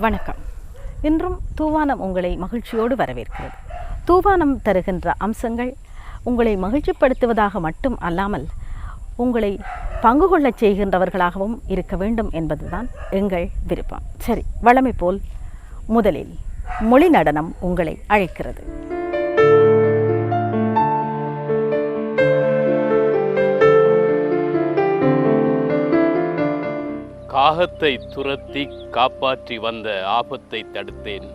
வணக்கம். இன்றும் தூவானம் உங்களை மகிழ்ச்சியோடு வரவேற்கிறது. தூவானம் தருகின்ற அம்சங்கள் உங்களை மகிழ்ச்சிப்படுத்துவதாக மட்டும் அல்லாமல் உங்களை பங்கு கொள்ளச் செய்கின்றவர்களாகவும் இருக்க வேண்டும் என்பதுதான் எங்கள் விருப்பம். சரி, வழமை போல் முதலில் மொழி நடனம் உங்களை அழைக்கிறது. காகத்தை துரத்தி காப்பாற்றி வந்த ஆபத்தை தடுத்தேன்.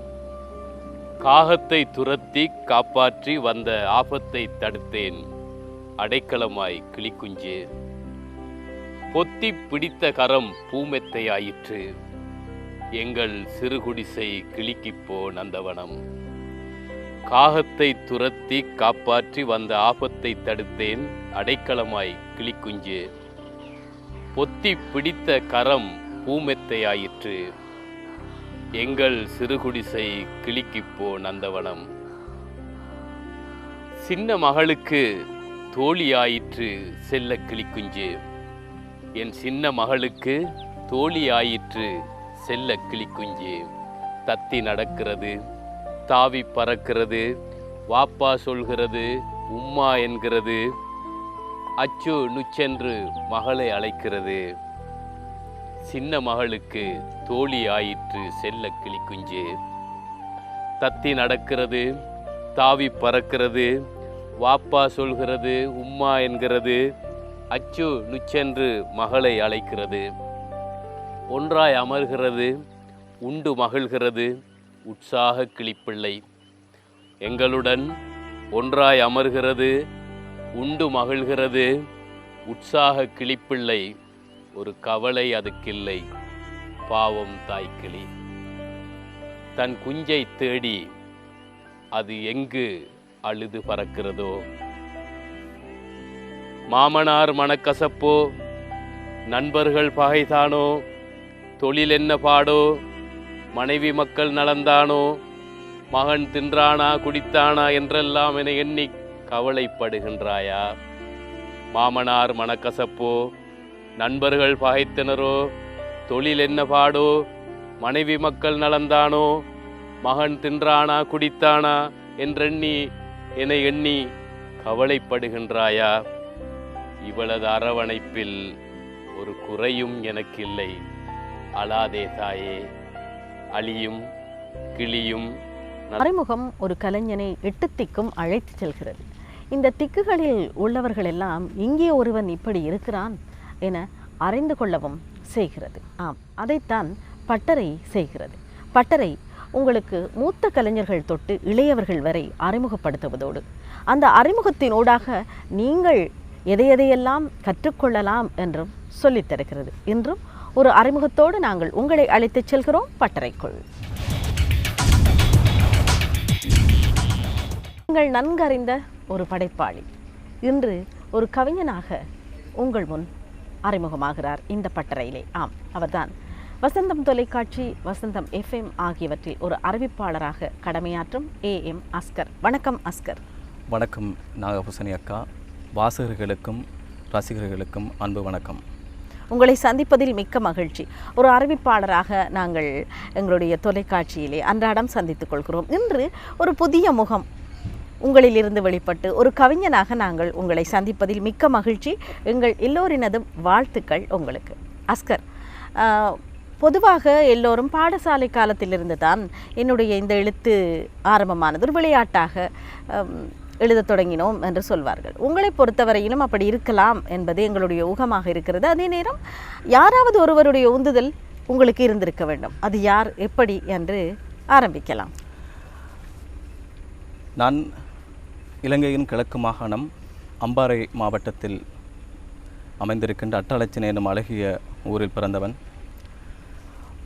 காகத்தை துரத்தி காப்பாற்றி வந்த ஆபத்தை தடுத்தேன். அடைக்கலமாய் கிளிக்குஞ்சு பொத்தி பிடித்த கரம் பூமெத்தையாயிற்று. எங்கள் சிறுகுடிசை கிளிக்கிப்போ நந்தவனம். காகத்தை துரத்தி காப்பாற்றி வந்த ஆபத்தை தடுத்தேன். அடைக்கலமாய் கிளிக்குஞ்சு பொத்தி பிடித்த கரம் பூமெத்தையாயிற்று. எங்கள் சிறுகுடிசை கிளிக்கிப்போ நந்தவனம். சின்ன மகளுக்கு தோழியாயிற்று செல்ல கிளிக்குஞ்சு. என் சின்ன மகளுக்கு தோழியாயிற்று செல்ல கிளிக்குஞ்சு. தத்தி நடக்கிறது, தாவி பறக்கிறது, வாப்பா சொல்கிறது, உம்மா என்கிறது, அச்சு நுச்சென்று மகளை அழைக்கிறது. சின்ன மகளுக்கு தோழி ஆயிற்று செல்ல கிளிக்குஞ்சு. தத்தி நடக்கிறது, தாவி பறக்கிறது, வாப்பா சொல்கிறது, உம்மா என்கிறது, அச்சு நுச்சென்று மகளை அழைக்கிறது. ஒன்றாய் அமர்கிறது, உண்டு மகிழ்கிறது உற்சாக கிளிப்பிள்ளை. எங்களுடன் ஒன்றாய் அமர்கிறது, உண்டு மகிழ்கிறது உற்சாக கிளிப்பிள்ளை. ஒரு கவலை அதுக்கில்லை, பாவம் தாய்க்கிளி. தன் குஞ்சை தேடி அது எங்கு அழுது பறக்கிறதோ. மாமனார் மனக்கசப்போ, நண்பர்கள் பகைதானோ, தொழில் என்ன பாடோ, மனைவி மக்கள் நலந்தானோ, மகன் தின்றானா குடித்தானா என்றெல்லாம் என எண்ணி கவலைப்படுகின்றாயா? மாமனார் மனக்கசப்போ, நண்பர்கள் பகைத்தனரோ, தொழில் என்ன பாடோ, மனைவி மக்கள் நலந்தானோ, மகன் தின்றானா குடித்தானா என்றெண்ணி என எண்ணி கவலைப்படுகின்றாயா? இவளது அரவணைப்பில் ஒரு குறையும் எனக்கில்லை. அழாதே தாயே, அழியும் கிளியும். அறிமுகம் ஒரு கலைஞனை 8 திக்கும் அழைத்து செல்கிறது. இந்த திக்குகளில் உள்ளவர்கள் எல்லாம் இங்கே ஒருவன் இப்படி இருக்கிறான் என அறிந்து கொள்ளவும் செய்கிறது. ஆம், அதைத்தான் பட்டறை செய்கிறது. பட்டறை உங்களுக்கு மூத்த கலைஞர்கள் தொட்டு இளையவர்கள் வரை அறிமுகப்படுத்துவதோடு அந்த அறிமுகத்தினூடாக நீங்கள் எதையெல்லாம் கற்றுக்கொள்ளலாம் என்றும் சொல்லித் தருகிறது. இன்றும் ஒரு அறிமுகத்தோடு நாங்கள் உங்களை அழைத்துச் செல்கிறோம் பட்டறைக்குள். நீங்கள் நன்கறிந்த ஒரு படைப்பாளி இன்று ஒரு கவிஞனாக உங்கள் முன் அறிமுகமாகிறார் இந்த பட்டறையிலே. ஆம், அவர்தான் வசந்தம் தொலைக்காட்சி, வசந்தம் FM ஆகியவற்றில் ஒரு அறிவிப்பாளராக கடமையாற்றும் AM அஸ்கர். வணக்கம் அஸ்கர். வணக்கம் நாகபூசணி அக்கா. வாசகர்களுக்கும் ரசிகர்களுக்கும் அன்பு வணக்கம். உங்களை சந்திப்பதில் மிக்க மகிழ்ச்சி. ஒரு அறிவிப்பாளராக நாங்கள் எங்களுடைய தொலைக்காட்சியிலே அன்றாடம் சந்தித்துக் கொள்கிறோம். இன்று ஒரு புதிய முகம் உங்களிலிருந்து வெளிப்பட்டு ஒரு கவிஞனாக நாங்கள் உங்களை சந்திப்பதில் மிக்க மகிழ்ச்சி. எங்கள் எல்லோரினதும் வாழ்த்துக்கள் உங்களுக்கு. அஸ்கர், பொதுவாக எல்லோரும் பாடசாலை காலத்திலிருந்து தான் என்னுடைய இந்த எழுத்து ஆரம்பமானது ஒரு விளையாட்டாக எழுதத் தொடங்கினோம் என்று சொல்வார்கள். உங்களை பொறுத்தவரையிலும் அப்படி இருக்கலாம் என்பது எங்களுடைய ஊகமாக இருக்கிறது. அதே நேரம் யாராவது ஒருவருடைய உந்துதல் உங்களுக்கு இருந்திருக்க வேண்டும். அது யார், எப்படி என்று ஆரம்பிக்கலாம். நான் இலங்கையின் கிழக்கு மாகாணம் அம்பாறை மாவட்டத்தில் அமைந்திருக்கின்ற அட்டாளச்சினை எனும் அழகிய ஊரில் பிறந்தவன்.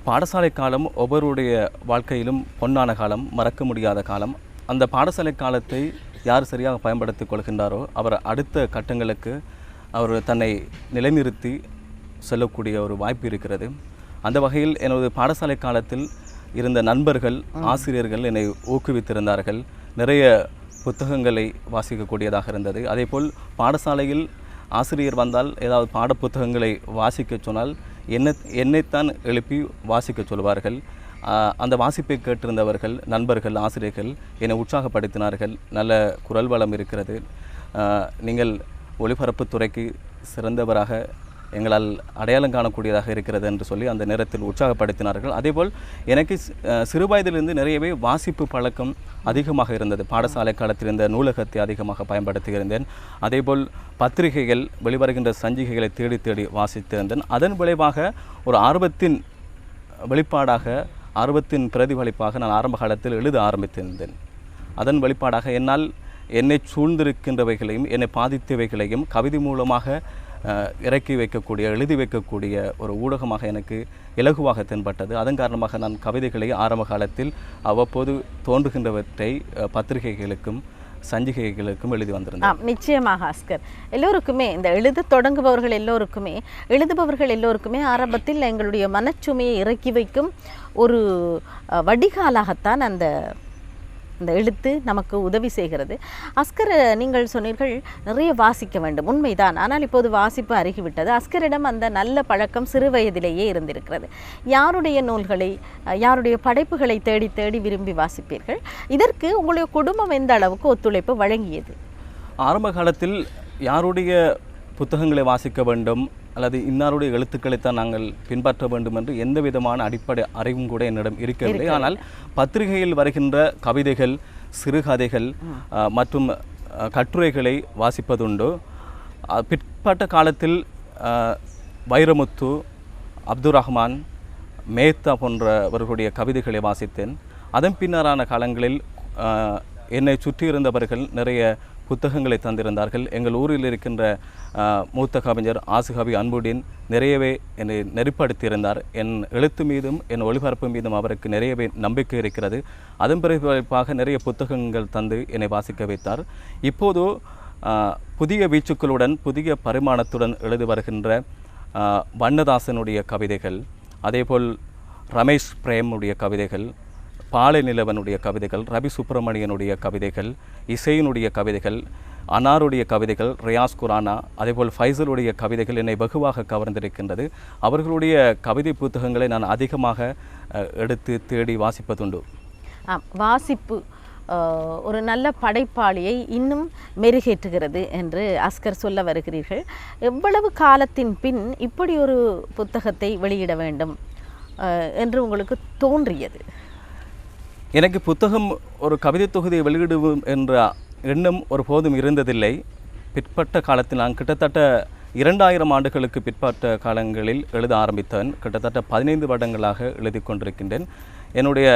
பாடசாலை காலம் ஒவ்வொருடைய வாழ்க்கையிலும் பொன்னான காலம், மறக்க முடியாத காலம். அந்த பாடசாலை காலத்தை யார் சரியாக பயன்படுத்தி கொள்கின்றாரோ அவர் அடுத்த கட்டங்களுக்கு அவர் தன்னை நிலைநிறுத்தி செல்லக்கூடிய ஒரு வாய்ப்பு இருக்கிறது. அந்த வகையில் எனது பாடசாலை காலத்தில் இருந்த நண்பர்கள், ஆசிரியர்கள் என்னை ஊக்குவித்திருந்தார்கள். நிறைய புத்தகங்களை வாசிக்கக்கூடியதாக இருந்தது. அதேபோல் பாடசாலையில் ஆசிரியர் வந்தால் ஏதாவது பாட புத்தகங்களை வாசிக்க சொன்னால் என்னைத்தான் எழுப்பி வாசிக்க சொல்வார்கள். அந்த வாசிப்பை கேட்டிருந்தவர்கள், நண்பர்கள், ஆசிரியர்கள் என்னை உற்சாகப்படுத்தினார்கள். நல்ல குரல் வளம் இருக்கிறது, நீங்கள் ஒளிபரப்புத் துறைக்கு சிறந்தவராக எங்களால் அடையாளம் காணக்கூடியதாக இருக்கிறது என்று சொல்லி அந்த நேரத்தில் உற்சாகப்படுத்தினார்கள். அதேபோல் எனக்கு சிறுவயதிலிருந்து நிறையவே வாசிப்பு பழக்கம் அதிகமாக இருந்தது. பாடசாலை காலத்தில் இந்த நூலகத்தை அதிகமாக பயன்படுத்தியிருந்தேன். அதேபோல் பத்திரிகைகள், வெளிவருகின்ற சஞ்சிகைகளை தேடி தேடி வாசித்திருந்தேன். அதன் விளைவாக ஒரு ஆர்வத்தின் வெளிப்பாடாக, ஆர்வத்தின் பிரதிபலிப்பாக நான் ஆரம்ப காலத்தில் எழுத ஆரம்பித்திருந்தேன். அதன் வெளிப்பாடாக என்னால் என்னை சூழ்ந்திருக்கின்றவைகளையும் என்னை பாதித்தவைகளையும் கவிதை மூலமாக இறக்கி வைக்கக்கூடிய, எழுதி வைக்கக்கூடிய ஒரு ஊடகமாக எனக்கு இலகுவாக தென்பட்டது. அதன் காரணமாக நான் கவிதைகளை ஆரம்ப காலத்தில் அவ்வப்போது தோன்றுகின்றவற்றை பத்திரிகைகளுக்கும் சஞ்சிகைகளுக்கும் எழுதி வந்திருந்தேன். நிச்சயமாக ஆஸ்கர், எல்லோருக்குமே இந்த எழுத தொடங்குபவர்கள் எல்லோருக்குமே, எழுதுபவர்கள் எல்லோருக்குமே ஆரம்பத்தில் எங்களுடைய மனச்சுமையை இறக்கி வைக்கும் ஒரு வடிகாலாகத்தான் அந்த எழுத்து நமக்கு உதவி செய்கிறது. அஸ்கர், நீங்கள் சொன்னீர்கள் நிறைய வாசிக்க வேண்டும், உண்மைதான். ஆனால் இப்போது வாசிப்பு அருகிவிட்டது. அஸ்கரிடம் அந்த நல்ல பழக்கம் சிறு வயதிலேயே இருந்திருக்கிறது. யாருடைய நூல்களை, யாருடைய படைப்புகளை தேடி தேடி விரும்பி வாசிப்பீர்கள்? இதற்கு உங்களுடைய குடும்பம் எந்த அளவுக்கு ஒத்துழைப்பு வழங்கியது? ஆரம்ப காலத்தில் யாருடைய புத்தகங்களை வாசிக்க வேண்டும் அல்லது இன்னாருடைய எழுத்துக்களைத்தான் நாங்கள் பின்பற்ற வேண்டும் என்று எந்த விதமான அடிப்படை அறிவும் கூட என்னிடம் இருக்கவில்லை. ஆனால் பத்திரிகையில் வருகின்ற கவிதைகள், சிறுகதைகள் மற்றும் கட்டுரைகளை வாசிப்பதுண்டு. பிற்பட்ட காலத்தில் வைரமுத்து, அப்துல் ரஹ்மான், மேத்தா போன்றவர்களுடைய கவிதைகளை வாசித்தேன். அதன் பின்னரான காலங்களில் என்னை சுற்றியிருந்தவர்கள் நிறைய புத்தகங்களை தந்திருந்தார்கள். எங்கள் ஊரில் இருக்கின்ற மூத்த கவிஞர் ஆசுகவி அன்புடீன் நிறையவே என்னை நெருப்படுத்தியிருந்தார். என் எழுத்து மீதும் என் ஒளிபரப்பு மீதும் அவருக்கு நிறையவே நம்பிக்கை இருக்கிறது. அதன் பிறப்பாக நிறைய புத்தகங்கள் தந்து என்னை வாசிக்க வைத்தார். இப்போது புதிய வீச்சுக்களுடன், புதிய பரிமாணத்துடன் எழுதி வருகின்ற வண்ணதாசனுடைய கவிதைகள், அதேபோல் ரமேஷ் பிரேமுடைய கவிதைகள், பாலை நிலவனுடைய கவிதைகள், ரவி சுப்பிரமணியனுடைய கவிதைகள், இசையினுடைய கவிதைகள், அனாருடைய கவிதைகள், ரியாஸ் குரானா, அதேபோல் ஃபைசலுடைய கவிதைகள் என்னை வெகுவாக கவர்ந்திருக்கின்றது. அவர்களுடைய கவிதை புத்தகங்களை நான் அதிகமாக எடுத்து தேடி வாசிப்பதுண்டு. வாசிப்பு ஒரு நல்ல படைப்பாளியை இன்னும் மெருகேற்றுகிறது என்று அஸ்கர் சொல்ல வருகிறீர்கள். எவ்வளவு காலத்தின் பின் இப்படி ஒரு புத்தகத்தை வெளியிட வேண்டும் என்று உங்களுக்கு தோன்றியது? எனக்கு புத்தகம், ஒரு கவிதை தொகுதியை வெளியிடுவோம் என்ற எண்ணம் ஒருபோதும் இருந்ததில்லை. பிற்பட்ட காலத்தில் நான் கிட்டத்தட்ட 2000 ஆண்டுகளுக்கு பிற்பட்ட காலங்களில் எழுத ஆரம்பித்தேன். கிட்டத்தட்ட 15 வருடங்களாக எழுதி கொண்டிருக்கின்றேன். என்னுடைய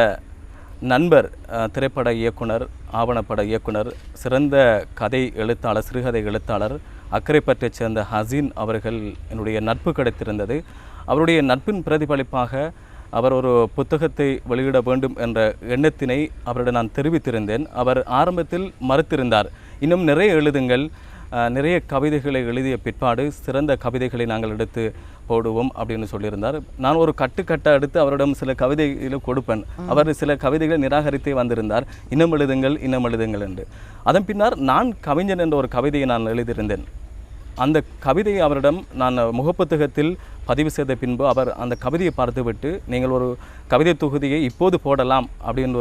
நண்பர், திரைப்பட இயக்குனர், ஆவணப்பட இயக்குனர், சிறந்த கதை எழுத்தாளர், சிறுகதை எழுத்தாளர், அக்கரைப்பற்றைச் சேர்ந்த ஹசீன் அவர்கள் என்னுடைய நட்பு கிடைத்திருந்தது. அவருடைய நட்பின் பிரதிபலிப்பாக அவர் ஒரு புத்தகத்தை வெளியிட வேண்டும் என்ற எண்ணத்தினை அவரிடம் நான் தெரிவித்திருந்தேன். அவர் ஆரம்பத்தில் மறுத்திருந்தார். இன்னும் நிறைய எழுதுங்கள், நிறைய கவிதைகளை எழுதிய பிற்பாடு சிறந்த கவிதைகளை நாங்கள் எடுத்து போடுவோம் அப்படின்னு சொல்லியிருந்தார். நான் ஒரு கட்டுக்கட்டை எடுத்து அவரிடம் சில கவிதைகளை கொடுப்பேன். அவர் சில கவிதைகளை நிராகரித்தே வந்திருந்தார். இன்னும் எழுதுங்கள், இன்னும் எழுதுங்கள் என்று. அதன் பின்னர் நான் கவிஞன் என்ற ஒரு கவிதையை நான் எழுதியிருந்தேன். அந்த கவிதையை அவரிடம் நான் முகப்புத்தகத்தில் பதிவு செய்த பின்பு அவர் அந்த கவிதையை பார்த்துவிட்டு, நீங்கள் ஒரு கவிதை தொகுதியை இப்போது போடலாம் அப்படின்னு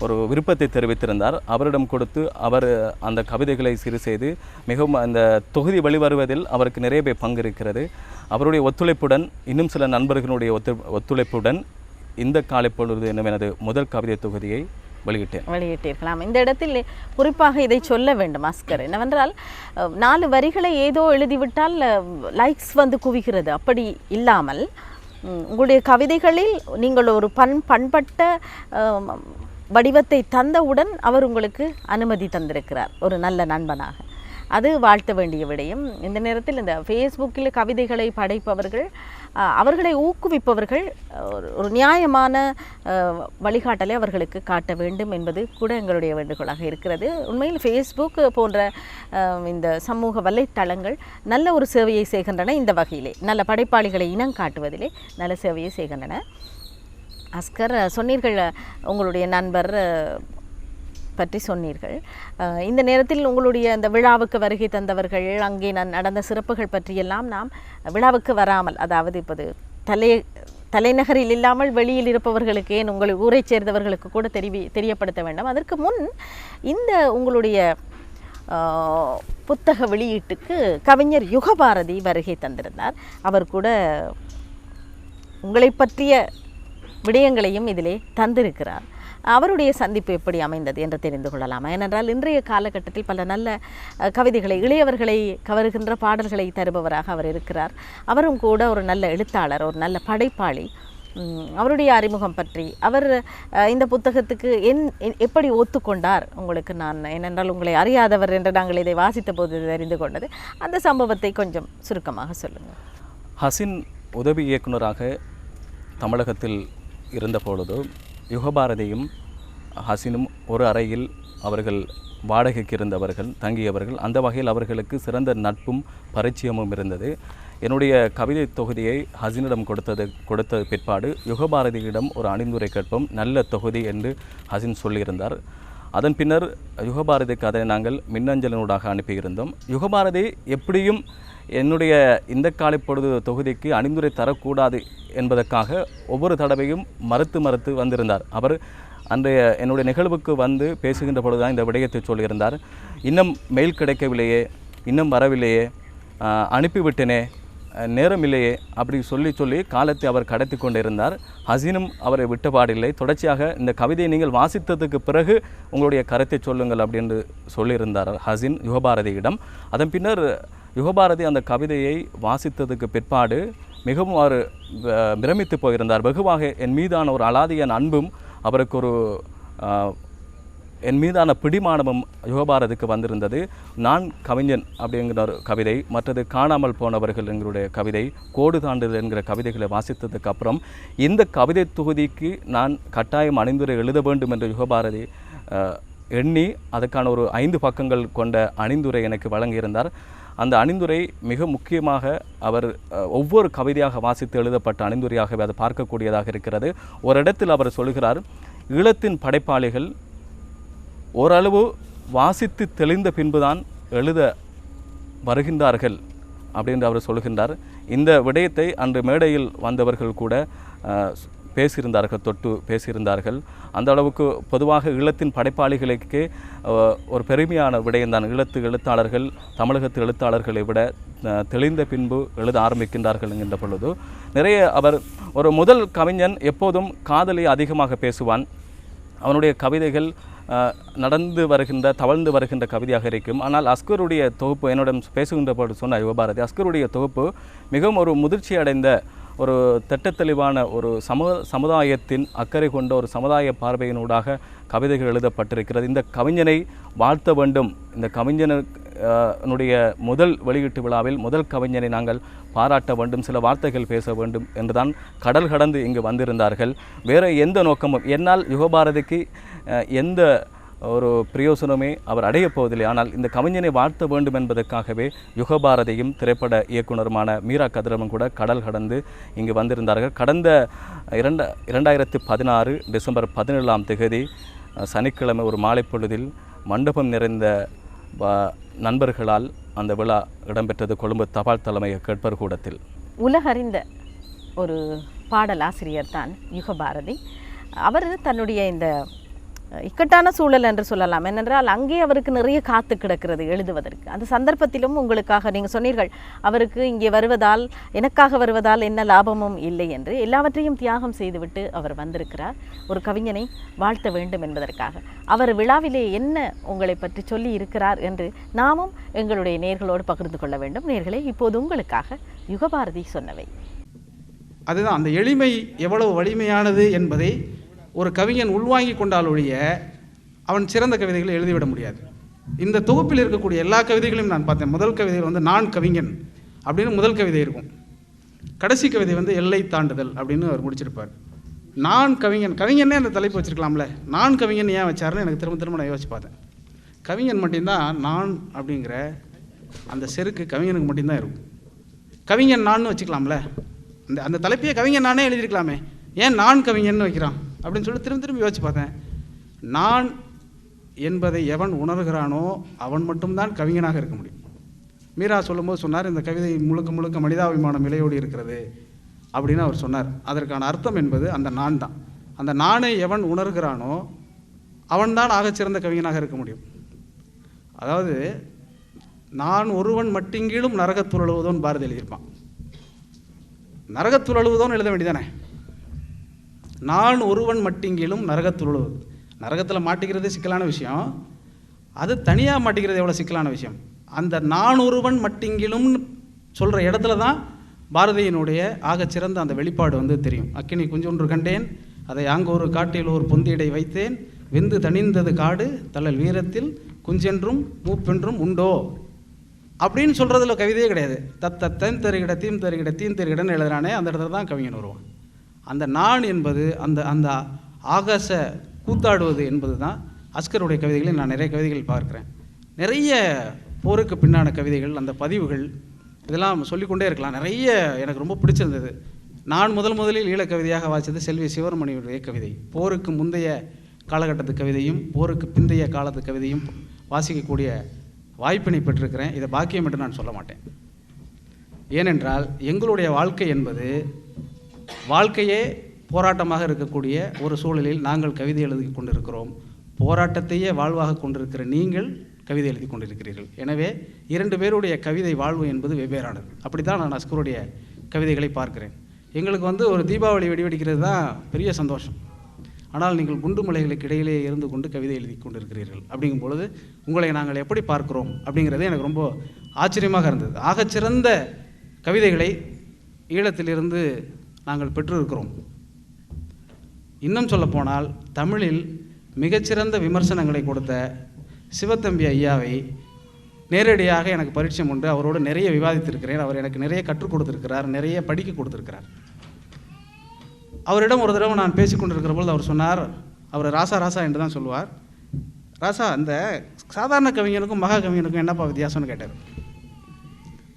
ஒரு விருப்பத்தை தெரிவித்திருந்தார். அவரிடம் கொடுத்து அவர் அந்த கவிதைகளை சிறு செய்து மிகவும் அந்த தொகுதி வெளிவருவதில் அவருக்கு நிறைய பங்கு இருக்கிறது. அவருடைய ஒத்துழைப்புடன், இன்னும் சில நண்பர்களுடைய ஒத்துழைப்புடன் இந்த காலை பொழுது என்னும் எனது முதல் கவிதை தொகுதியை வெளியிட்டிருக்கலாம். இந்த இடத்தில் குறிப்பாக இதை சொல்ல வேண்டும் அஸ்கர், என்னவென்றால் 4 வரிகளை ஏதோ எழுதிவிட்டால் லைக்ஸ் வந்து குவிகிறது. அப்படி இல்லாமல் உங்களுடைய கவிதைகளில் நீங்கள் ஒரு பண்பட்ட வடிவத்தை தந்தவுடன் அவர் உங்களுக்கு அனுமதி தந்திருக்கிறார், ஒரு நல்ல நண்பனாக. அது வாழ்த்த வேண்டிய விடயம். இந்த நேரத்தில் இந்த ஃபேஸ்புக்கில் கவிதைகளை படைப்பவர்கள், அவர்களை ஊக்குவிப்பவர்கள் ஒரு நியாயமான வழிகாட்டலை அவர்களுக்கு காட்ட வேண்டும் என்பது கூட எங்களுடைய வேண்டுகோளாக இருக்கிறது. உண்மையில் ஃபேஸ்புக் போன்ற இந்த சமூக வலைத்தளங்கள் நல்ல ஒரு சேவையை செய்கின்றன. இந்த வகையிலே நல்ல படைப்பாளிகளை இனம் காட்டுவதிலே நல்ல சேவையை செய்கின்றன. அஸ்கர், சொன்னீர்கள் உங்களுடைய நண்பர் பற்றி சொன்னீர்கள். இந்த நேரத்தில் உங்களுடைய அந்த விழாவுக்கு வருகை தந்தவர்கள், அங்கே நடந்த சிறப்புகள் பற்றியெல்லாம் நாம் விழாவுக்கு வராமல், அதாவது இப்போது தலைநகரில் இல்லாமல் வெளியில் இருப்பவர்களுக்கு, ஏன் உங்கள் ஊரைச் சேர்ந்தவர்களுக்கு கூட தெரியப்படுத்த வேண்டாம். அதற்கு முன் இந்த உங்களுடைய புத்தக வெளியீட்டுக்கு கவிஞர் யுகபாரதி வருகை தந்திருந்தார். அவர் கூட உங்களை பற்றிய விடயங்களையும் இதிலே தந்திருக்கிறார். அவருடைய சந்திப்பு எப்படி அமைந்தது என்று தெரிந்து கொள்ளலாமா? ஏனென்றால் இன்றைய காலகட்டத்தில் பல நல்ல கவிதைகளை, இளையவர்களை கவருகின்ற பாடல்களை தருபவராக அவர் இருக்கிறார். அவரும் கூட ஒரு நல்ல எழுத்தாளர், ஒரு நல்ல படைப்பாளி. அவருடைய அறிமுகம் பற்றி, அவர் இந்த புத்தகத்துக்கு எப்படி ஒத்துக்கொண்டார் உங்களுக்கு? நான் ஏனென்றால் உங்களை அறியாதவர் என்று நாங்கள் இதை வாசித்த போது தெரிந்து கொண்டது. அந்த சம்பவத்தை கொஞ்சம் சுருக்கமாக சொல்லுங்கள். ஹசின் உதவி இயக்குனராக தமிழகத்தில் இருந்த பொழுது யுகபாரதியும் ஹசினும் ஒரு அறையில் அவர்கள் வாடகைக்கு இருந்தவர்கள், தங்கியவர்கள். அந்த வகையில் அவர்களுக்கு சிறந்த நட்பும் பரிச்சயமும் இருந்தது. என்னுடைய கவிதை தொகுதியை ஹசினிடம் கொடுத்த பிற்பாடு யுகபாரதியிடம் ஒரு அணிந்துரை கேட்போம், நல்ல தொகுதி என்று ஹசின் சொல்லியிருந்தார். அதன் பின்னர் யுகபாரதிக்கு அதை நாங்கள் மின்னஞ்சலினூடாக அனுப்பியிருந்தோம். யுகபாரதி எப்படியும் என்னுடைய இந்த காலை பொழுது தொகுதிக்கு அணிந்துரை தரக்கூடாது என்பதற்காக ஒவ்வொரு தடவையும் மறுத்து வந்திருந்தார். அவர் அன்றைய என்னுடைய நிகழ்வுக்கு வந்து பேசுகின்ற பொழுதுதான் இந்த விடயத்தை சொல்லியிருந்தார். இன்னும் மெயில் கிடைக்கவில்லையே, இன்னும் வரவில்லையே, அனுப்பிவிட்டேனே, நேரம் இல்லையே, அப்படி சொல்லி காலத்தை அவர் கடத்தி கொண்டிருந்தார். ஹசீனும் அவரை விட்டபாடில்லை. தொடர்ச்சியாக இந்த கவிதையை நீங்கள் வாசித்ததுக்கு பிறகு உங்களுடைய கருத்தை சொல்லுங்கள் அப்படின்னு சொல்லியிருந்தார் ஹசீன் யுகபாரதியிடம். அதன் பின்னர் யுகபாரதி அந்த கவிதையை வாசித்ததுக்கு பிற்பாடு மிகவும் அவர் பிரமித்து போயிருந்தார். வெகுவாக என் மீதான ஒரு அலாதியான அன்பும் அவருக்கு ஒரு என் மீதான பிடிமானமும் யுகபாரதிக்கு வந்திருந்தது. நான் கவிஞன் அப்படிங்கிற ஒரு கவிதை, மற்றது காணாமல் போனவர்கள் எங்களுடைய கவிதை, கோடு தாண்டுதல் என்கிற கவிதைகளை வாசித்ததுக்கு அப்புறம் இந்த கவிதை தொகுதிக்கு நான் கட்டாயம் அணிந்துரை எழுத வேண்டும் என்று யுகபாரதி எண்ணி அதுக்கான ஒரு 5 பக்கங்கள் கொண்ட அணிந்துரை எனக்கு வழங்கியிருந்தார். அந்த அணிந்துரை மிக முக்கியமாக அவர் ஒவ்வொரு கவிதையாக வாசித்து எழுதப்பட்ட அணிந்துரையாகவே அது பார்க்கக்கூடியதாக இருக்கிறது. ஒரு இடத்தில் அவர் சொல்கிறார், ஈழத்தின் படைப்பாளிகள் ஓரளவு வாசித்து தெளிந்த பின்புதான் எழுத வருகின்றார்கள் அப்படின்னு அவர் சொல்கின்றார். இந்த விடயத்தை அன்று மேடையில் வந்தவர்கள் கூட தொட்டு பேசியிருந்தார்கள். அந்த அளவுக்கு பொதுவாக ஈழத்தின் படைப்பாளிகளுக்கு ஒரு பெருமையான விடயம்தான். ஈழத்து எழுத்தாளர்கள் தமிழகத்து எழுத்தாளர்களை விட தெளிந்த பின்பு எழுத ஆரம்பிக்கின்றார்கள் என்கின்ற பொழுது நிறைய அவர் ஒரு முதல் கவிஞன் எப்போதும் காதலை அதிகமாக பேசுவான். அவனுடைய கவிதைகள் தவழ்ந்து வருகின்ற கவிதையாக இருக்கும். ஆனால் அஸ்கருடைய தொகுப்பு, என்னுடன் பேசுகின்ற போது சொன்ன யுகபாரதி, அஸ்கருடைய தொகுப்பு மிகவும் ஒரு முதிர்ச்சி அடைந்த ஒரு திட்டத்தெளிவான ஒரு சமுதாயத்தின் அக்கறை கொண்ட ஒரு சமுதாய பார்வையினூடாக கவிதைகள் எழுதப்பட்டிருக்கிறது. இந்த கவிஞனை வாழ்த்த வேண்டும். இந்த கவிஞனுடைய முதல் வெளியீட்டு விழாவில் முதல் கவிஞனை நாங்கள் பாராட்ட வேண்டும், சில வார்த்தைகள் பேச வேண்டும் என்றுதான் கடல் கடந்து இங்கு வந்திருந்தார்கள். வேறு எந்த நோக்கமும் என்னால் யுகபாரதிக்கு எந்த ஒரு பிரயோசனமே அவர் அடையப் போவதில்லை. ஆனால் இந்த கவிஞனை வாழ்த்த வேண்டும் என்பதற்காகவே யுகபாரதியும் திரைப்பட இயக்குனருமான மீரா கதிரவன் கூட கடல் கடந்து இங்கு வந்திருந்தார்கள். கடந்த 2016 டிசம்பர் 17 சனிக்கிழமை ஒரு மாலை பொழுதில் மண்டபம் நிறைந்த நண்பர்களால் அந்த விழா இடம்பெற்றது கொழும்பு தபால் தலைமை கேட்பர் கூடத்தில். உலகறிந்த ஒரு பாடலாசிரியர் தான் யுகபாரதி. அவர் தன்னுடைய இந்த இக்கட்டான சூழல் என்று சொல்லலாம். ஏனென்றால் அங்கே அவருக்கு நிறைய காத்து கிடக்கிறது எழுதுவதற்கு. அந்த சந்தர்ப்பத்திலும் உங்களுக்காக நீங்கள் சொன்னீர்கள், அவருக்கு இங்கே வருவதால், எனக்காக வருவதால் என்ன லாபமும் இல்லை என்று. எல்லாவற்றையும் தியாகம் செய்துவிட்டு அவர் வந்திருக்கிறார் ஒரு கவிஞனை வாழ்த்த வேண்டும் என்பதற்காக. அவர் விழாவிலே என்ன உங்களை பற்றி சொல்லி இருக்கிறார் என்று நாமும் எங்களுடைய நேயர்களோடு பகிர்ந்து கொள்ள வேண்டும். நேயர்களே, இப்போது உங்களுக்காக யுகபாரதி சொன்னவை. அதுதான் அந்த எளிமை எவ்வளவு வலிமையானது என்பதை ஒரு கவிஞன் உள்வாங்கி கொண்டால் ஒழிய அவன் சிறந்த கவிதைகளை எழுதிவிட முடியாது. இந்த தொகுப்பில் இருக்கக்கூடிய எல்லா கவிதைகளையும் நான் பார்த்தேன். முதல் கவிதையில் நான் கவிஞன் அப்படின்னு முதல் கவிதை இருக்கும். கடைசி கவிதை எல்லை தாண்டுதல் அப்படின்னு அவர் முடிச்சிருப்பார். நான் கவிஞனே அந்த தலைப்பு வச்சிருக்கலாம்ல, நான் கவிஞன் ஏன் வச்சாருன்னு எனக்கு திரும்ப நான் யோசிச்சு பார்த்தேன். கவிஞன் மட்டும்தான் நான் அப்படிங்கிற அந்த செருக்கு கவிஞனுக்கு மட்டும்தான் இருக்கும். கவிஞன் நான்னு வச்சுக்கலாம்ல, அந்த தலைப்பையே கவிஞன் நானே எழுதியிருக்கலாமே, ஏன் நான் கவிஞன் வைக்கிறான் அப்படின்னு சொல்லி திரும்பி யோசிச்சு பார்த்தேன். நான் என்பதை எவன் உணர்கிறானோ அவன் மட்டும்தான் கவிஞனாக இருக்க முடியும். மீரா சொல்லும்போது சொன்னார், இந்த கவிதை முழுக்க மனிதாபிமானம் இலையோடு இருக்கிறது. அப்படின்னு அவர் சொன்னார். அதற்கான அர்த்தம் என்பது அந்த நான் தான். அந்த நானை எவன் உணர்கிறானோ அவன்தான் ஆகச்சிறந்த கவிஞனாக இருக்க முடியும். அதாவது நான் ஒருவன் மட்டிங்கிலும் நரகத்துழலுவதோன்னு பாரதி எழுதியிருப்பான். நரகத்துழலுவதோன்னு எழுத வேண்டியதானே. நான் ஒருவன் மட்டிங்கிலும் நரகத்துழலுவது. நரகத்தில் மாட்டிக்கிறது சிக்கலான விஷயம், அது தனியாக மாட்டிக்கிறது எவ்வளோ சிக்கலான விஷயம். அந்த நான் ஒருவன் மட்டிங்கிலும் சொல்கிற இடத்துல தான் பாரதியினுடைய ஆகச்சிறந்த அந்த வெளிப்பாடு தெரியும். அக்கினி குஞ்சொன்று கண்டேன், அதை ஆங்கொரு காட்டில் ஒரு பொந்தியடை வைத்தேன், வெந்து தணிந்தது காடு தள்ளல் வீரத்தில் குஞ்சென்றும் மூப்பென்றும் உண்டோ அப்படின்னு சொல்கிறதுல கவிதையே கிடையாது. தத்தன் தருகிட தீம் தருகிட தீம் தருகிடன்னு எழுதுறானே, அந்த இடத்துல தான் கவிஞன் வருவான். அந்த நான் என்பது அந்த அந்த ஆகாச கூத்தாடுவது என்பது தான் அஸ்கருடைய கவிதைகளில் நான் நிறைய கவிதைகள் பார்க்குறேன். நிறைய போருக்கு பின்னான கவிதைகள், அந்த பதிவுகள், இதெல்லாம் சொல்லிக்கொண்டே இருக்கலாம். நிறைய எனக்கு ரொம்ப பிடிச்சிருந்தது. நான் முதலில் ஈழக்கவிதையாக வாசித்தது செல்வி சிவரமணியுடைய கவிதை. போருக்கு முந்தைய காலகட்டத்து கவிதையும் போருக்கு பிந்தைய காலத்து கவிதையும் வாசிக்கக்கூடிய வாய்ப்பினை பெற்றிருக்கிறேன். இதை பாக்கியம் என்று நான் சொல்ல மாட்டேன். ஏனென்றால் எங்களுடைய வாழ்க்கை என்பது வாழ்க்கையே போராட்டமாக இருக்கக்கூடிய ஒரு சூழலில் நாங்கள் கவிதை எழுதி கொண்டிருக்கிறோம். போராட்டத்தையே வாழ்வாக கொண்டிருக்கிற நீங்கள் கவிதை எழுதி கொண்டிருக்கிறீர்கள். எனவே 2 பேருடைய கவிதை வாழ்வு என்பது வெவ்வேறானது. அப்படி தான் நான் அஸ்கருடைய கவிதைகளை பார்க்கிறேன். எங்களுக்கு ஒரு தீபாவளி வெடிக்கிறது தான் பெரிய சந்தோஷம். ஆனால் நீங்கள் குண்டு மலைகளுக்கு இடையிலே இருந்து கொண்டு கவிதை எழுதி கொண்டிருக்கிறீர்கள். அப்படிங்கும் பொழுது உங்களை நாங்கள் எப்படி பார்க்கிறோம் அப்படிங்கிறது எனக்கு ரொம்ப ஆச்சரியமாக இருந்தது. ஆகச்சிறந்த கவிதைகளை ஈழத்திலிருந்து நாங்கள் பெற்றிருக்கிறோம். இன்னும் சொல்லப்போனால் தமிழில் மிகச்சிறந்த விமர்சனங்களை கொடுத்த சிவத்தம்பி ஐயாவை நேரடியாக எனக்கு பரிச்சயம் உண்டு. அவரோடு நிறைய விவாதித்திருக்கிறேன். அவர் எனக்கு நிறைய கற்றுக் கொடுத்திருக்கிறார், நிறைய படிக்க கொடுத்திருக்கிறார். அவரிடம் ஒரு தடவை நான் பேசிக்கொண்டிருக்கிற பொழுது அவர் சொன்னார், அவர் ராசா என்று தான் சொல்லுவார். ராசா, அந்த சாதாரண கவிஞனுக்கும் மகா கவிஞனுக்கும் என்னப்பா வித்தியாசம்னு கேட்டார்.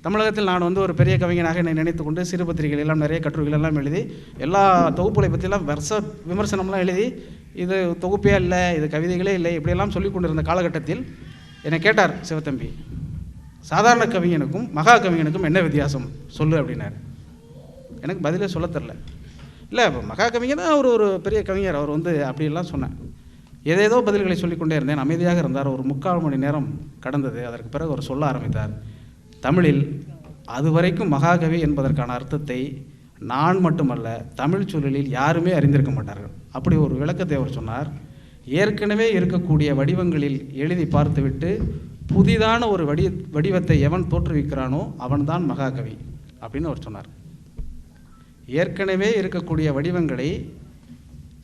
தமிழகத்தில் நான் ஒரு பெரிய கவிஞனாக என்னை நினைத்து கொண்டு சிறு பத்திரிகைகள் எல்லாம் நிறைய கட்டுரைகள் எல்லாம் எழுதி எல்லா தொகுப்புகளை பற்றியெல்லாம் விமர்சனம்லாம் எழுதி இது தொகுப்பே இல்லை, இது கவிதைகளே இல்லை, இப்படியெல்லாம் சொல்லி கொண்டிருந்த காலகட்டத்தில் என்னை கேட்டார் சிவத்தம்பி, சாதாரண கவிஞனுக்கும் மகா கவிஞனுக்கும் என்ன வித்தியாசம் சொல்லு அப்படின்னார். எனக்கு பதிலே சொல்ல தெரில. இல்லை, இப்போ மகா கவிஞனா அவர் ஒரு பெரிய கவிஞர், அவர் அப்படியெல்லாம் சொன்னேன். ஏதேதோ பதில்களை சொல்லிக்கொண்டே இருந்தேன். அமைதியாக இருந்தார். ஒரு 3/4 மணி நேரம் கடந்தது. அதற்கு பிறகு அவர் சொல்ல ஆரம்பித்தார். தமிழில் அதுவரைக்கும் மகாகவி என்பதற்கான அர்த்தத்தை நான் மட்டுமல்ல, தமிழ் சூழலில் யாருமே அறிந்திருக்க மாட்டார்கள். அப்படி ஒரு விளக்கத்தை அவர் சொன்னார். ஏற்கனவே இருக்கக்கூடிய வடிவங்களில் எழுதி பார்த்துவிட்டு புதிதான ஒரு வடிவத்தை எவன் தோற்றுவிக்கிறானோ அவன்தான் மகாகவி அப்படின்னு அவர் சொன்னார். ஏற்கனவே இருக்கக்கூடிய வடிவங்களை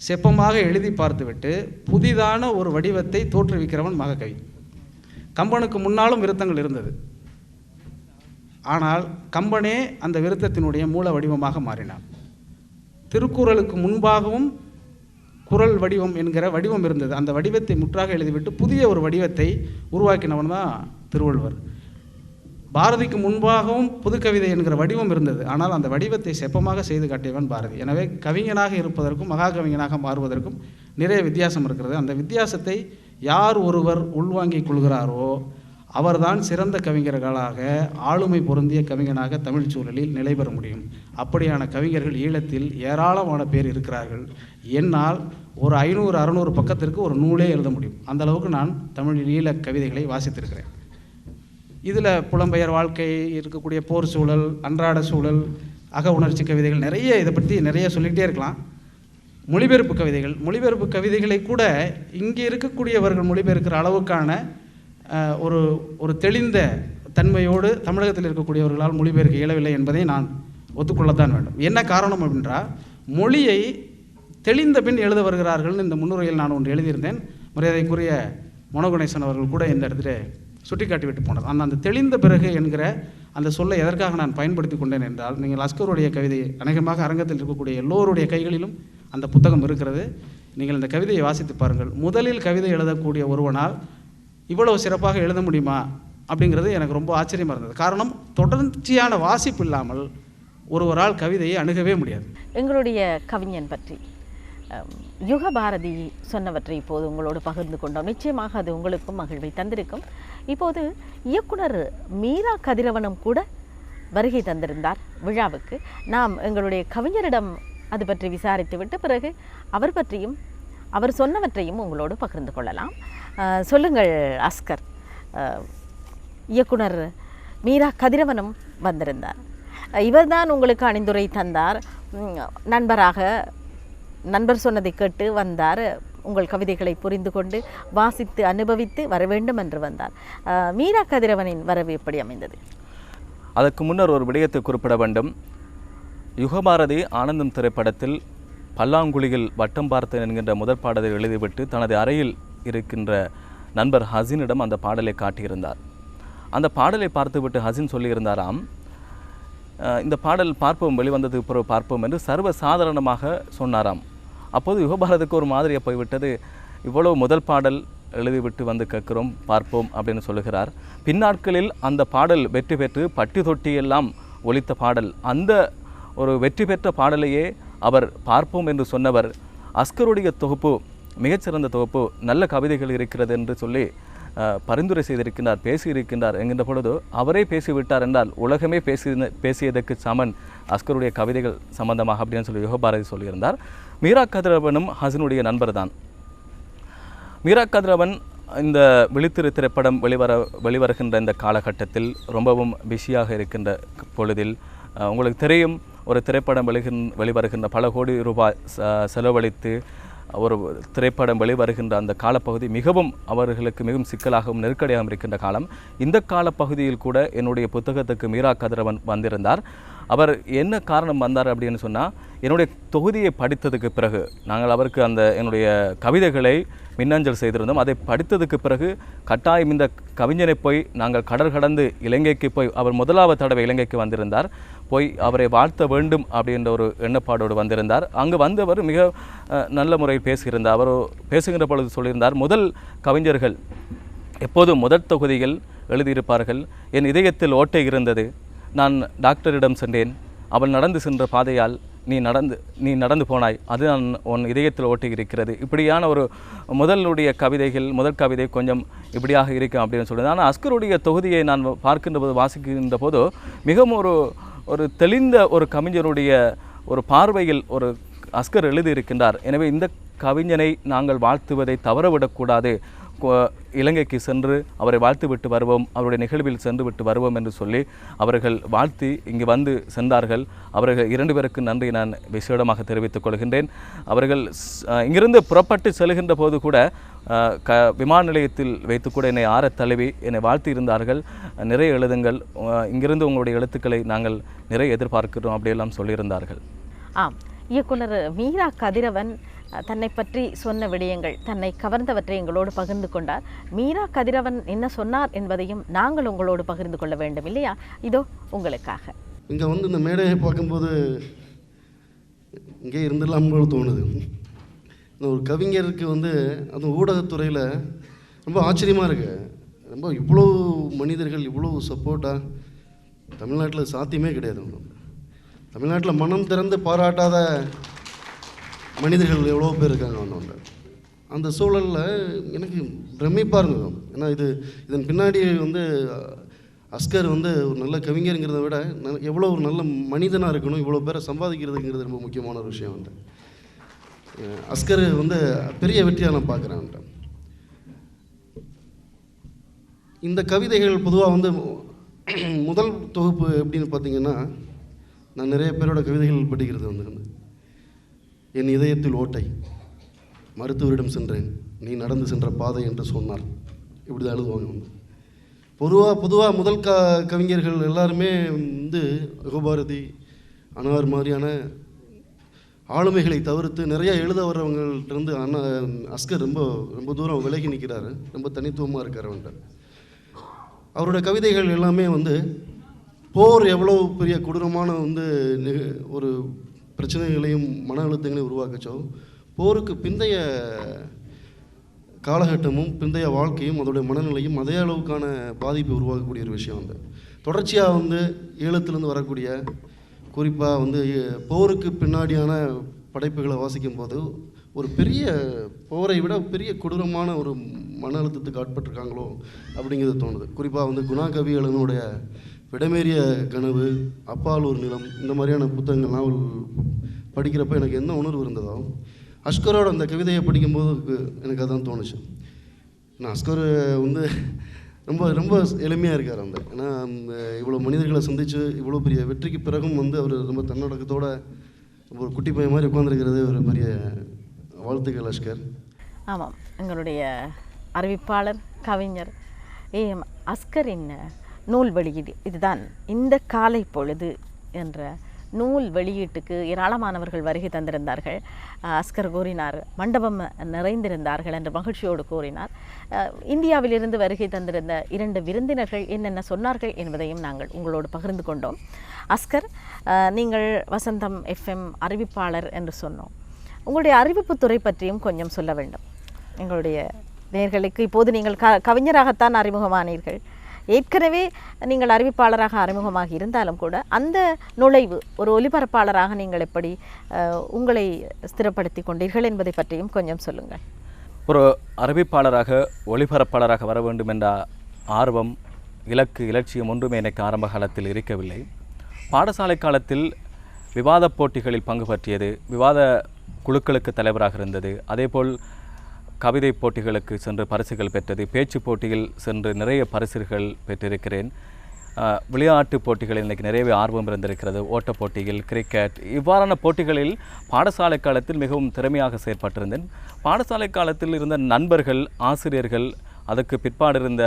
செப்பமாக எழுதி பார்த்துவிட்டு புதிதான ஒரு வடிவத்தை தோற்றுவிக்கிறவன் மகாகவி. கம்பனுக்கு முன்னாலும் விருத்தங்கள் இருந்தது. ஆனால் கம்பனே அந்த விருத்தத்தினுடைய மூல வடிவமாக மாறினான். திருக்குறளுக்கு முன்பாகவும் குறள் வடிவம் என்கிற வடிவம் இருந்தது. அந்த வடிவத்தை முற்றாக எழுதிவிட்டு புதிய ஒரு வடிவத்தை உருவாக்கினவன் தான் திருவள்ளுவர். பாரதிக்கு முன்பாகவும் புதுக்கவிதை என்கிற வடிவம் இருந்தது. ஆனால் அந்த வடிவத்தை செப்பமாக செய்து காட்டியவன் பாரதி. எனவே கவிஞனாக இருப்பதற்கும் மகா கவிஞனாக மாறுவதற்கும் நிறைய வித்தியாசம் இருக்கிறது. அந்த வித்தியாசத்தை யார் ஒருவர் உள்வாங்கிக் கொள்கிறாரோ அவர்தான் சிறந்த கவிஞர்களாக, ஆளுமை பொருந்திய கவிஞனாக தமிழ் சூழலில் நிலை பெற முடியும். அப்படியான கவிஞர்கள் ஈழத்தில் ஏராளமான பேர் இருக்கிறார்கள். என்னால் ஒரு 500-600 பக்கத்திற்கு ஒரு நூலே எழுத முடியும். அந்த அளவுக்கு நான் தமிழில் ஈழ கவிதைகளை வாசித்திருக்கிறேன். இதில் புலம்பெயர் வாழ்க்கை, இருக்கக்கூடிய போர் சூழல், அன்றாட சூழல், அக உணர்ச்சி கவிதைகள், நிறைய இதை பற்றி நிறைய சொல்லிக்கிட்டே இருக்கலாம். மொழிபெயர்ப்பு கவிதைகளை கூட இங்கே இருக்கக்கூடியவர்கள் மொழிபெயர்க்கிற அளவுக்கான ஒரு தெளிந்த தன்மையோடு தமிழகத்தில் இருக்கக்கூடியவர்களால் மொழிபெயர்க்க இயலவில்லை என்பதை நான் ஒத்துக்கொள்ளத்தான் வேண்டும். என்ன காரணம் அப்படின்றால், மொழியை தெளிந்த பின் எழுத வருகிறார்கள். இந்த முன்னுரையில் நான் ஒன்று எழுதியிருந்தேன். மரியாதைக்குரிய மனோகணேசன் அவர்கள் கூட இந்த இடத்துல சுட்டிக்காட்டி விட்டு போனது. அந்த தெளிந்த பிறகு என்கிற அந்த சொல்லை எதற்காக நான் பயன்படுத்தி கொண்டேன் என்றால், நீங்கள் அஸ்கருடைய கவிதை அநேகமாக அரங்கத்தில் இருக்கக்கூடிய எல்லோருடைய கைகளிலும் அந்த புத்தகம் இருக்கிறது. நீங்கள் இந்த கவிதையை வாசித்து பாருங்கள். முதலில் கவிதை எழுதக்கூடிய ஒருவனால் இவ்வளவு சிறப்பாக எழுத முடியுமா அப்படிங்கிறது எனக்கு ரொம்ப ஆச்சரியமாக இருந்தது. காரணம், தொடர்ச்சியான வாசிப்பு இல்லாமல் ஒருவரால் கவிதையை அணுகவே முடியாது. எங்களுடைய கவிஞன் பற்றி யுகபாரதி சொன்னவற்றை இப்போது உங்களோடு பகிர்ந்து கொண்டோம். நிச்சயமாக அது உங்களுக்கும் மகிழ்வை தந்திருக்கும். இப்போது இயக்குனர் மீரா கதிரவனும் கூட வருகை தந்திருந்தார் விழாவுக்கு. நாம் எங்களுடைய கவிஞரிடம் அது பற்றி விசாரித்துவிட்டு பிறகு அவர் பற்றியும் அவர் சொன்னவற்றையும் உங்களோடு பகிர்ந்து கொள்ளலாம். சொல்லுங்கள் அஸ்கர், இயக்குனர் மீரா கதிரவனும் வந்திருந்தார். இவர்தான் உங்களுக்கு அணிந்துரை தந்தார். நண்பர் சொன்னதை கேட்டு வந்தார். உங்கள் கவிதைகளை புரிந்து கொண்டு வாசித்து அனுபவித்து வர வேண்டும் என்று வந்தார். மீரா கதிரவனின் வரவு எப்படி அமைந்தது? அதற்கு முன்னர் ஒரு விடயத்தை குறிப்பிட வேண்டும். யுகபாரதி ஆனந்தம் திரைப்படத்தில் பல்லாங்குழியில் வட்டம் பார்த்தேன் என்கின்ற முதல் பாடலை எழுதிவிட்டு தனது அறையில் இருக்கின்ற நண்பர் ஹசினிடம் அந்த பாடலை காட்டியிருந்தார். அந்த பாடலை பார்த்துவிட்டு ஹசின் சொல்லியிருந்தாராம், இந்த பாடல் பார்ப்போம், வெளிவந்ததுக்கு பிறகு பார்ப்போம் என்று சர்வ சாதாரணமாக சொன்னாராம். அப்போது யுகபாரதிக்கு ஒரு மாதிரியாக போய்விட்டது. இவ்வளவு முதல் பாடல் எழுதிவிட்டு வந்து கேட்குறோம், பார்ப்போம் அப்படின்னு சொல்லுகிறார். பின்னாட்களில் அந்த பாடல் வெற்றி பெற்று பட்டி தொட்டியெல்லாம் ஒலித்த பாடல். அந்த ஒரு வெற்றி பெற்ற பாடலையே அவர் பார்ப்போம் என்று சொன்னவர். அஸ்கருடைய தொகுப்பு மிகச்சிறந்த தொகுப்பு, நல்ல கவிதைகள் இருக்கிறது என்று சொல்லி பரிந்துரை செய்திருக்கின்றார், பேசியிருக்கின்றார் என்கின்ற பொழுது அவரே பேசிவிட்டார் என்றால் உலகமே பேசியதற்கு சமன் அஸ்கருடைய கவிதைகள் சம்பந்தமாக அப்படின்னு சொல்லி யுகபாரதி சொல்லியிருந்தார். மீரா கதிரவனும் ஹசினுடைய நண்பர் தான். மீரா கதிரவன் இந்த விழித்திரு திரைப்படம் வெளிவருகின்ற இந்த காலகட்டத்தில் ரொம்பவும் பிஸியாக இருக்கின்ற பொழுதில் உங்களுக்கு தெரியும், ஒரு திரைப்படம் வெளிவருகின்ற பல கோடி ரூபாய் செலவழித்து ஒரு திரைப்படம் வெளிவருகின்ற அந்த காலப்பகுதி அவர்களுக்கு மிகவும் சிக்கலாகவும் நெருக்கடியாகவும் இருக்கின்ற காலம். இந்த காலப்பகுதியில் கூட என்னுடைய புத்தகத்துக்கு மீரா கதிரவன் வந்திருந்தார். அவர் என்ன காரணம் வந்தார் அப்படின்னு சொன்னால், என்னுடைய தொகுதியை படித்ததுக்கு பிறகு நாங்கள் அவருக்கு என்னுடைய கவிதைகளை மின்னஞ்சல் செய்திருந்தோம். அதை படித்ததுக்கு பிறகு கட்டாயம் இந்த கவிஞனை போய் நாங்கள் கடல் கடந்து இலங்கைக்கு போய், அவர் முதலாவது தடவை இலங்கைக்கு வந்திருந்தார், போய் அவரை வாழ்த்த வேண்டும் அப்படின்ற ஒரு எண்ணப்பாடோடு வந்திருந்தார். அங்கு வந்தவர் மிக நல்ல முறையில் பேசுகின்றார். அவர் பேசுகின்ற பொழுது சொல்லியிருந்தார், முதல் கவிஞர்கள் எப்போதும் முதல் தொகுதிகள் எழுதியிருப்பார்கள். என் இதயத்தில் ஓட்டை இருந்தது, நான் டாக்டரிடம் சென்றேன், அவள் நடந்து சென்ற பாதையால் நீ நடந்து போனாய், அது உன் இதயத்தில் ஓட்டி இருக்கிறது. இப்படியான ஒரு முதல் கவிதை கொஞ்சம் இப்படியாக இருக்கும் அப்படின்னு சொல்லுது. ஆனால் அஸ்கருடைய தொகுதியை நான் பார்க்கின்ற போது, வாசிக்கின்ற போது மிகவும் ஒரு தெளிந்த ஒரு கவிஞருடைய ஒரு பார்வையில் ஒரு அஸ்கர் எழுதியிருக்கின்றார். எனவே இந்த கவிஞனை நாங்கள் வாழ்த்துவதை தவறவிடக்கூடாது, இலங்கைக்கு சென்று அவரை வாழ்த்து விட்டு வருவோம், அவருடைய நிகழ்வில் சென்று விட்டு வருவோம் என்று சொல்லி அவர்கள் வாழ்த்தி இங்கு வந்து சென்றார்கள். அவர்கள் 2 பேருக்கு நன்றி நான் விசேடமாக தெரிவித்துக் கொள்கின்றேன். அவர்கள் இங்கிருந்து புறப்பட்டு செல்கின்ற போது கூட விமான நிலையத்தில் வைத்து கூட என்னை தழுவி என்னை வாழ்த்தி இருந்தார்கள். நிறைய எழுதுங்கள், இங்கிருந்து உங்களுடைய எழுத்துக்களை நாங்கள் நிறைய எதிர்பார்க்கிறோம் அப்படியெல்லாம் சொல்லியிருந்தார்கள். ஆம், இயக்குனர் மீரா கதிரவன் தன்னை பற்றி சொன்ன விடயங்கள், தன்னை கவர்ந்தவற்றை எங்களோடு பகிர்ந்து கொண்டார். மீரா கதிரவன் என்ன சொன்னார் என்பதையும் நாங்கள் உங்களோடு பகிர்ந்து கொள்ள வேண்டும் இல்லையா? இதோ உங்களுக்காக. இங்கே வந்து இந்த மேடையை பார்க்கும்போது இங்கே இருந்துடலாம் போல தோணுது. இந்த ஒரு கவிஞருக்கு வந்து அந்த ஊடகத்துறையில் ரொம்ப ஆச்சரியமாக இருக்குது. ரொம்ப இவ்வளோ மனிதர்கள் இவ்வளோ சப்போர்ட்டாக தமிழ்நாட்டில் சாத்தியமே கிடையாது. தமிழ்நாட்டில் மனம் திறந்து பாராட்டாத மனிதர்கள் எவ்வளோ பேர் இருக்காங்க. ஒன்று அந்த சூழலில் எனக்கு பிரமிப்பாக இருந்தது. ஏன்னா இதன் பின்னாடி வந்து அஸ்கர் வந்து ஒரு நல்ல கவிஞருங்கிறத விட எவ்வளோ ஒரு நல்ல மனிதனாக இருக்கணும், இவ்வளோ பேரை சம்பாதிக்கிறதுங்கிறது ரொம்ப முக்கியமான ஒரு விஷயம். வந்து அஸ்கர் வந்து பெரிய வெற்றியாக நான் பார்க்குறேன். இந்த கவிதைகள் பொதுவாக வந்து முதல் தொகுப்பு எப்படின்னு பார்த்தீங்கன்னா, நான் நிறைய பேரோட கவிதைகள் படிக்கிறது வந்து, என் இதயத்தில் ஓட்டை, மருத்துவரிடம் சென்றேன், நீ நடந்து சென்ற பாதை என்று சொன்னார், இப்படி தான் எழுதுவாங்க. வந்து பொதுவாக முதல் கவிஞர்கள் எல்லாருமே வந்து யுகபாரதி, அனார் மாதிரியான ஆளுமைகளை தவிர்த்து நிறைய எழுத வர்றவங்கள்டிருந்து அஸ்கர் ரொம்ப தூரம் விலகி நிற்கிறாரு, ரொம்ப தனித்துவமாக இருக்கார். அவரோட கவிதைகள் எல்லாமே வந்து போர் எவ்வளோ பெரிய கொடூரமான வந்து ஒரு பிரச்சனைகளையும் மன அழுத்தங்களையும் உருவாக்கச்சோ, போருக்கு பிந்தைய காலகட்டமும் பிந்தைய வாழ்க்கையும் அதோடைய மனநிலையும் அதே அளவுக்கான பாதிப்பை உருவாக்கக்கூடிய ஒரு விஷயம். வந்து தொடர்ச்சியாக வந்து ஈழத்திலேருந்து வரக்கூடிய, குறிப்பாக வந்து போருக்கு பின்னாடியான படைப்புகளை வாசிக்கும் போது ஒரு பெரிய போரை விட பெரிய கொடூரமான ஒரு மன அழுத்தத்துக்கு ஆட்பட்டிருக்காங்களோ அப்படிங்கிறது தோணுது. குறிப்பாக வந்து குணா கவிகளுடைய விடமேறிய கனவு, அப்பால் ஒரு நிலம், இந்த மாதிரியான புத்தகங்கள் நாவல் படிக்கிறப்ப எனக்கு என்ன உணர்வு இருந்ததோ அஸ்கரோட அந்த கவிதையை படிக்கும்போது எனக்கு அதான் தோணுச்சு. நான் அஸ்கர் வந்து ரொம்ப ரொம்ப எளிமையாக இருக்கார் அந்த. ஏன்னா இவ்வளோ மனிதர்களை சந்தித்து இவ்வளோ பெரிய வெற்றிக்கு பிறகும் வந்து அவர் ரொம்ப தன்னடக்கத்தோட ஒரு குட்டி பையன் மாதிரி உட்காந்துருக்கிறது ஒரு பெரிய வாழ்த்துக்கள் அஸ்கர். ஆமாம், எங்களுடைய அறிவிப்பாளர் கவிஞர் AM அஸ்கரின் நூல் வெளியீடு இதுதான். இந்த காலை பொழுது என்ற நூல் வெளியீட்டுக்கு ஏராளமானவர்கள் வருகை தந்திருந்தார்கள். அஸ்கர் கூறினார், மண்டபம் நிறைந்திருந்தார்கள் என்று மகிழ்ச்சியோடு கூறினார். இந்தியாவிலிருந்து வருகை தந்திருந்த 2 விருந்தினர்கள் என்னென்ன சொன்னார்கள் என்பதையும் நாங்கள் உங்களோடு பகிர்ந்து கொண்டோம். அஸ்கர், நீங்கள் வசந்தம் FM அறிவிப்பாளர் என்று சொன்னோம். உங்களுடைய அறிவிப்புத்துறை பற்றியும் கொஞ்சம் சொல்ல வேண்டும் எங்களுடைய நேயர்களுக்கு. இப்போது நீங்கள் கவிஞராகத்தான் அறிமுகமானீர்கள். ஏற்கனவே நீங்கள் அறிவிப்பாளராக அறிமுகமாகி இருந்தாலும் கூட அந்த நுழைவு ஒரு ஒலிபரப்பாளராக நீங்கள் எப்படி உங்களை ஸ்திரப்படுத்தி கொண்டீர்கள் என்பதை பற்றியும் கொஞ்சம் சொல்லுங்கள். ஒரு அறிவிப்பாளராக ஒளிபரப்பாளராக வர வேண்டும் என்ற ஆர்வம், இலக்கு, இலட்சியம் ஒன்றுமே எனக்கு ஆரம்ப காலத்தில் இருக்கவில்லை. பாடசாலை காலத்தில் விவாத போட்டிகளில் பங்கு பற்றியது, விவாத குழுக்களுக்கு தலைவராக இருந்தது, அதேபோல் கவிதை போட்டிகளுக்கு சென்று பரிசுகள் பெற்றது, பேச்சு போட்டியில் சென்று நிறைய பரிசுகள் பெற்றிருக்கிறேன். விளையாட்டு போட்டிகளில் இன்றைக்கு நிறையவே ஆர்வம் இருந்திருக்கிறது. ஓட்டப் போட்டியில், கிரிக்கெட், இவ்வாறான போட்டிகளில் பாடசாலை காலத்தில் மிகவும் திறமையாக செயற்பட்டிருந்தேன். பாடசாலை காலத்தில் இருந்த நண்பர்கள், ஆசிரியர்கள், அதற்கு பிற்பாடு இருந்த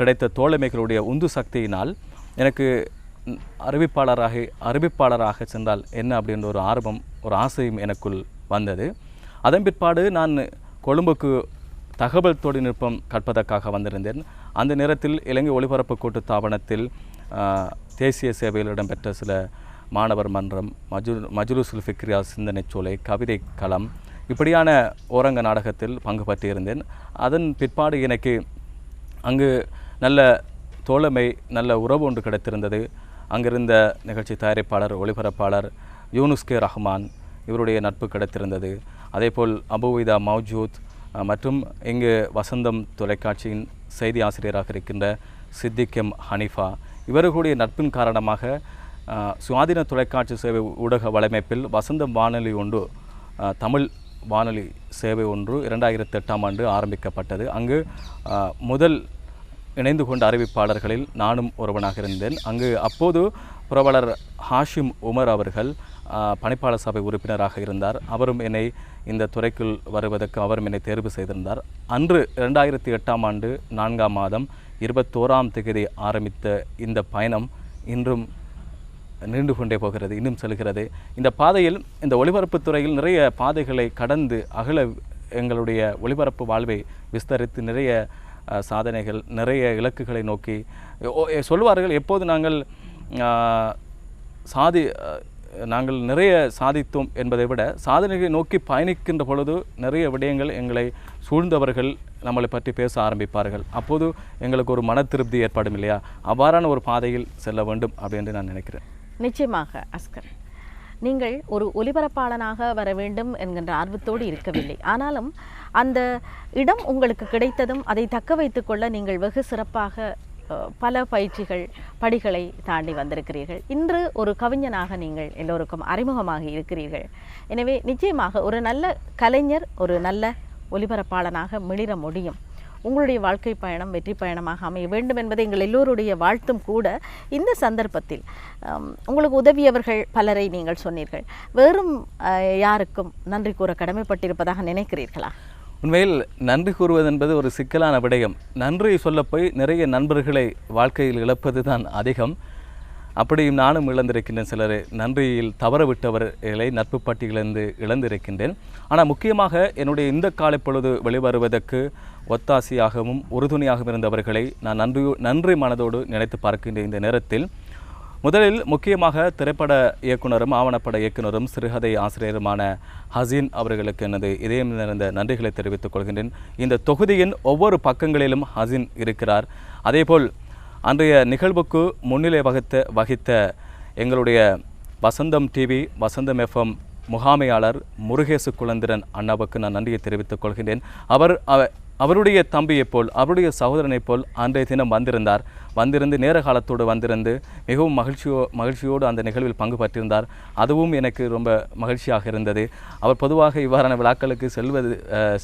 கிடைத்த தோழமைகளுடைய உந்து சக்தியினால் எனக்கு அறிவிப்பாளராக சென்றால் என்ன அப்படின்ற ஒரு ஆர்வம், ஒரு ஆசையும் எனக்குள் வந்தது. அதன் பிற்பாடு நான் கொழும்புக்கு தகவல் தொழில்நுட்பம் கற்பதற்காக வந்திருந்தேன். அந்த நேரத்தில் இலங்கை ஒலிபரப்பு கூட்டுத்தாபனத்தில் தேசிய சேவையில் இடம்பெற்ற சில மாணவர் மன்றம், மஜ்லிஸுல் ஃபிக்ரியா சிந்தனைச்சோலை, கவிதை களம், இப்படியான ஓரங்க நாடகத்தில் பங்கு பற்றியிருந்தேன். அதன் பிற்பாடு எனக்கு அங்கு நல்ல தோழமை, நல்ல உறவு ஒன்று கிடைத்திருந்தது. அங்கிருந்த நிகழ்ச்சி தயாரிப்பாளர், ஒளிபரப்பாளர் யூனுஸ் கே ரஹ்மான், இவருடைய நட்பு கிடைத்திருந்தது. அதேபோல் அபுவிதா மௌஜூத் மற்றும் இங்கு வசந்தம் தொலைக்காட்சியின் செய்தி ஆசிரியராக இருக்கின்ற சித்திக் எம் ஹனிஃபா, இவர்களுடைய நட்பின் காரணமாக சுயாதீன தொலைக்காட்சி சேவை ஊடக வலையமைப்பில் வசந்தம் வானொலி ஒன்று, தமிழ் வானொலி சேவை ஒன்று 2008ஆம் ஆண்டு ஆரம்பிக்கப்பட்டது. அங்கு முதல் இணைந்து கொண்ட அறிவிப்பாளர்களில் நானும் ஒருவனாக இருந்தேன். அங்கு அப்போது புரவலர் ஹாஷிம் உமர் அவர்கள் பணிப்பாளர் சபை உறுப்பினராக இருந்தார். அவரும் என்னை இந்த துறைக்குள் வருவதற்கு அவரும் என்னை தேர்வு செய்திருந்தார். அன்று 2008ஆம் ஆண்டு 4ஆம் மாதம் 21ஆம் தேதி ஆரம்பித்த இந்த பயணம் இன்றும் நீண்டு கொண்டே போகிறது, இன்னும் செல்கிறது. இந்த பாதையில், இந்த ஒளிபரப்புத் துறையில் நிறைய பாதைகளை கடந்து அகல எங்களுடைய ஒளிபரப்பு வாழ்வை விஸ்தரித்து நிறைய சாதனைகள், நிறைய இலக்குகளை நோக்கி சொல்வார்கள். எப்போது நாங்கள் நிறைய சாதித்தோம் என்பதை விட சாதனைகளை நோக்கி பயணிக்கின்ற பொழுது நிறைய விடயங்கள் எங்களை சூழ்ந்தவர்கள் நம்மளை பற்றி பேச ஆரம்பிப்பார்கள். அப்போது எங்களுக்கு ஒரு மன திருப்தி ஏற்படும் இல்லையா? அவ்வாறான ஒரு பாதையில் செல்ல வேண்டும் அப்படின்னு நான் நினைக்கிறேன். நிச்சயமாக அஸ்கர், நீங்கள் ஒரு ஒலிபரப்பாளனாக வர வேண்டும் என்கின்ற ஆர்வத்தோடு இருக்கவில்லை. ஆனாலும் அந்த இடம் உங்களுக்கு கிடைத்ததும் அதை தக்க வைத்து கொள்ள நீங்கள் வெகு சிறப்பாக பல பயிற்சிகள், படிகளை தாண்டி வந்திருக்கிறீர்கள். இன்று ஒரு கவிஞனாக நீங்கள் எல்லோருக்கும் அறிமுகமாகி இருக்கிறீர்கள். எனவே நிச்சயமாக ஒரு நல்ல கலைஞர், ஒரு நல்ல ஒலிபரப்பாளனாக மிளிர முடியும். உங்களுடைய வாழ்க்கை பயணம் வெற்றி பயணமாக அமைய வேண்டும் என்பதை எங்கள் எல்லோருடைய வாழ்த்தும் கூட. இந்த சந்தர்ப்பத்தில் உங்களுக்கு உதவியவர்கள் பலரை நீங்கள் சொன்னீர்கள். வேறும் யாருக்கும் நன்றி கூற கடமைப்பட்டிருப்பதாக நினைக்கிறீர்களா? உண்மையில் நன்றி கூறுவது என்பது ஒரு சிக்கலான விடயம். நன்றி சொல்ல போய் நிறைய நண்பர்களை வாழ்க்கையில் இழப்பது தான் அதிகம். அப்படியும் நானும் இழந்திருக்கின்றேன். சிலர் நன்றியில் தவற விட்டவர்களை நட்பு பட்டியலிருந்து இழந்திருக்கின்றேன். ஆனால் முக்கியமாக என்னுடைய இந்த காலைப்பொழுது வெளிவருவதற்கு ஒத்தாசியாகவும் உறுதுணையாகவும் இருந்தவர்களை நான் நன்றி மனதோடு நினைத்து பார்க்கின்ற இந்த நேரத்தில் முதலில் முக்கியமாக திரைப்பட இயக்குனரும் ஆவணப்பட இயக்குனரும் சிறுகதை ஆசிரியருமான ஹசீன் அவர்களுக்கு எனது இதயம் நிறைந்த நன்றிகளை தெரிவித்துக் கொள்கின்றேன். இந்த தொகுதியின் ஒவ்வொரு பக்கங்களிலும் ஹசீன் இருக்கிறார். அதேபோல் அன்றைய நிகழ்வுக்கு முன்னிலை வகித்த எங்களுடைய வசந்தம் டிவி, வசந்தம் FM முகாமையாளர் முருகேசு குலந்திரன் அண்ணாவுக்கு நான் நன்றியை தெரிவித்துக் கொள்கின்றேன். அவர் அவருடைய தம்பியைப் போல் அவருடைய சகோதரனைப் போல் அன்றைய தினம் வந்திருந்து நேர காலத்தோடு வந்திருந்து மிகவும் மகிழ்ச்சியோடு அந்த நிகழ்வில் பங்கு பற்றியிருந்தார். அதுவும் எனக்கு ரொம்ப மகிழ்ச்சியாக இருந்தது. அவர் பொதுவாக இவ்வாறான விழாக்களுக்கு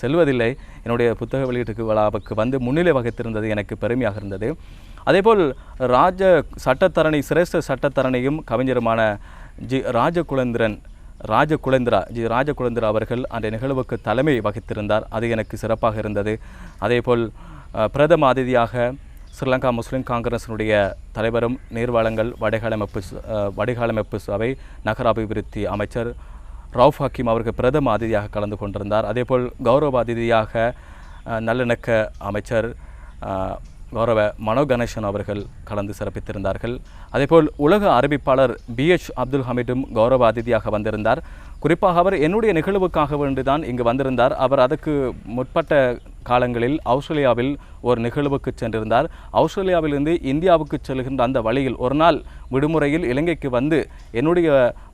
செல்வதில்லை. என்னுடைய புத்தக வெளியீட்டு விழாவுக்கு வந்து முன்னிலை வகித்திருந்தது எனக்கு பெருமையாக இருந்தது. அதேபோல் சிரேஷ்ட சட்டத்தரணியும் கவிஞருமான ராஜகுலேந்திரா அவர்கள் அந்த நிகழ்வுக்கு தலைமை வகித்திருந்தார். அது எனக்கு சிறப்பாக இருந்தது. அதேபோல் பிரதம அதிதியாக ஸ்ரீலங்கா முஸ்லிம் காங்கிரஸினுடைய தலைவரும் நீர்வளங்கள் வடிகாலமைப்பு சபை நகர அபிவிருத்தி அமைச்சர் ரவுஃப் ஹக்கீம் அவர்கள் பிரதம அதிதியாக கலந்து கொண்டிருந்தார். அதேபோல் கௌரவ அதிதியாக நல்லிணக்க அமைச்சர் கௌரவ மனோ கணேசன் அவர்கள் கலந்து சிறப்பித்திருந்தார்கள். அதேபோல் உலக அறிவிப்பாளர் BH அப்துல் ஹமீடும் கௌரவ அதிதியாக வந்திருந்தார். குறிப்பாக அவர் என்னுடைய நிகழ்வுக்காக வேண்டிதான் இங்கு வந்திருந்தார். அவர் அதுக்கு முற்பட்ட காலங்களில் ஆஸ்திரேலியாவில் ஒரு நிகழ்வுக்கு சென்றிருந்தார். ஆஸ்திரேலியாவிலிருந்து இந்தியாவுக்கு செல்கின்ற அந்த வழியில் ஒரு நாள் விடுமுறையில் இலங்கைக்கு வந்து என்னுடைய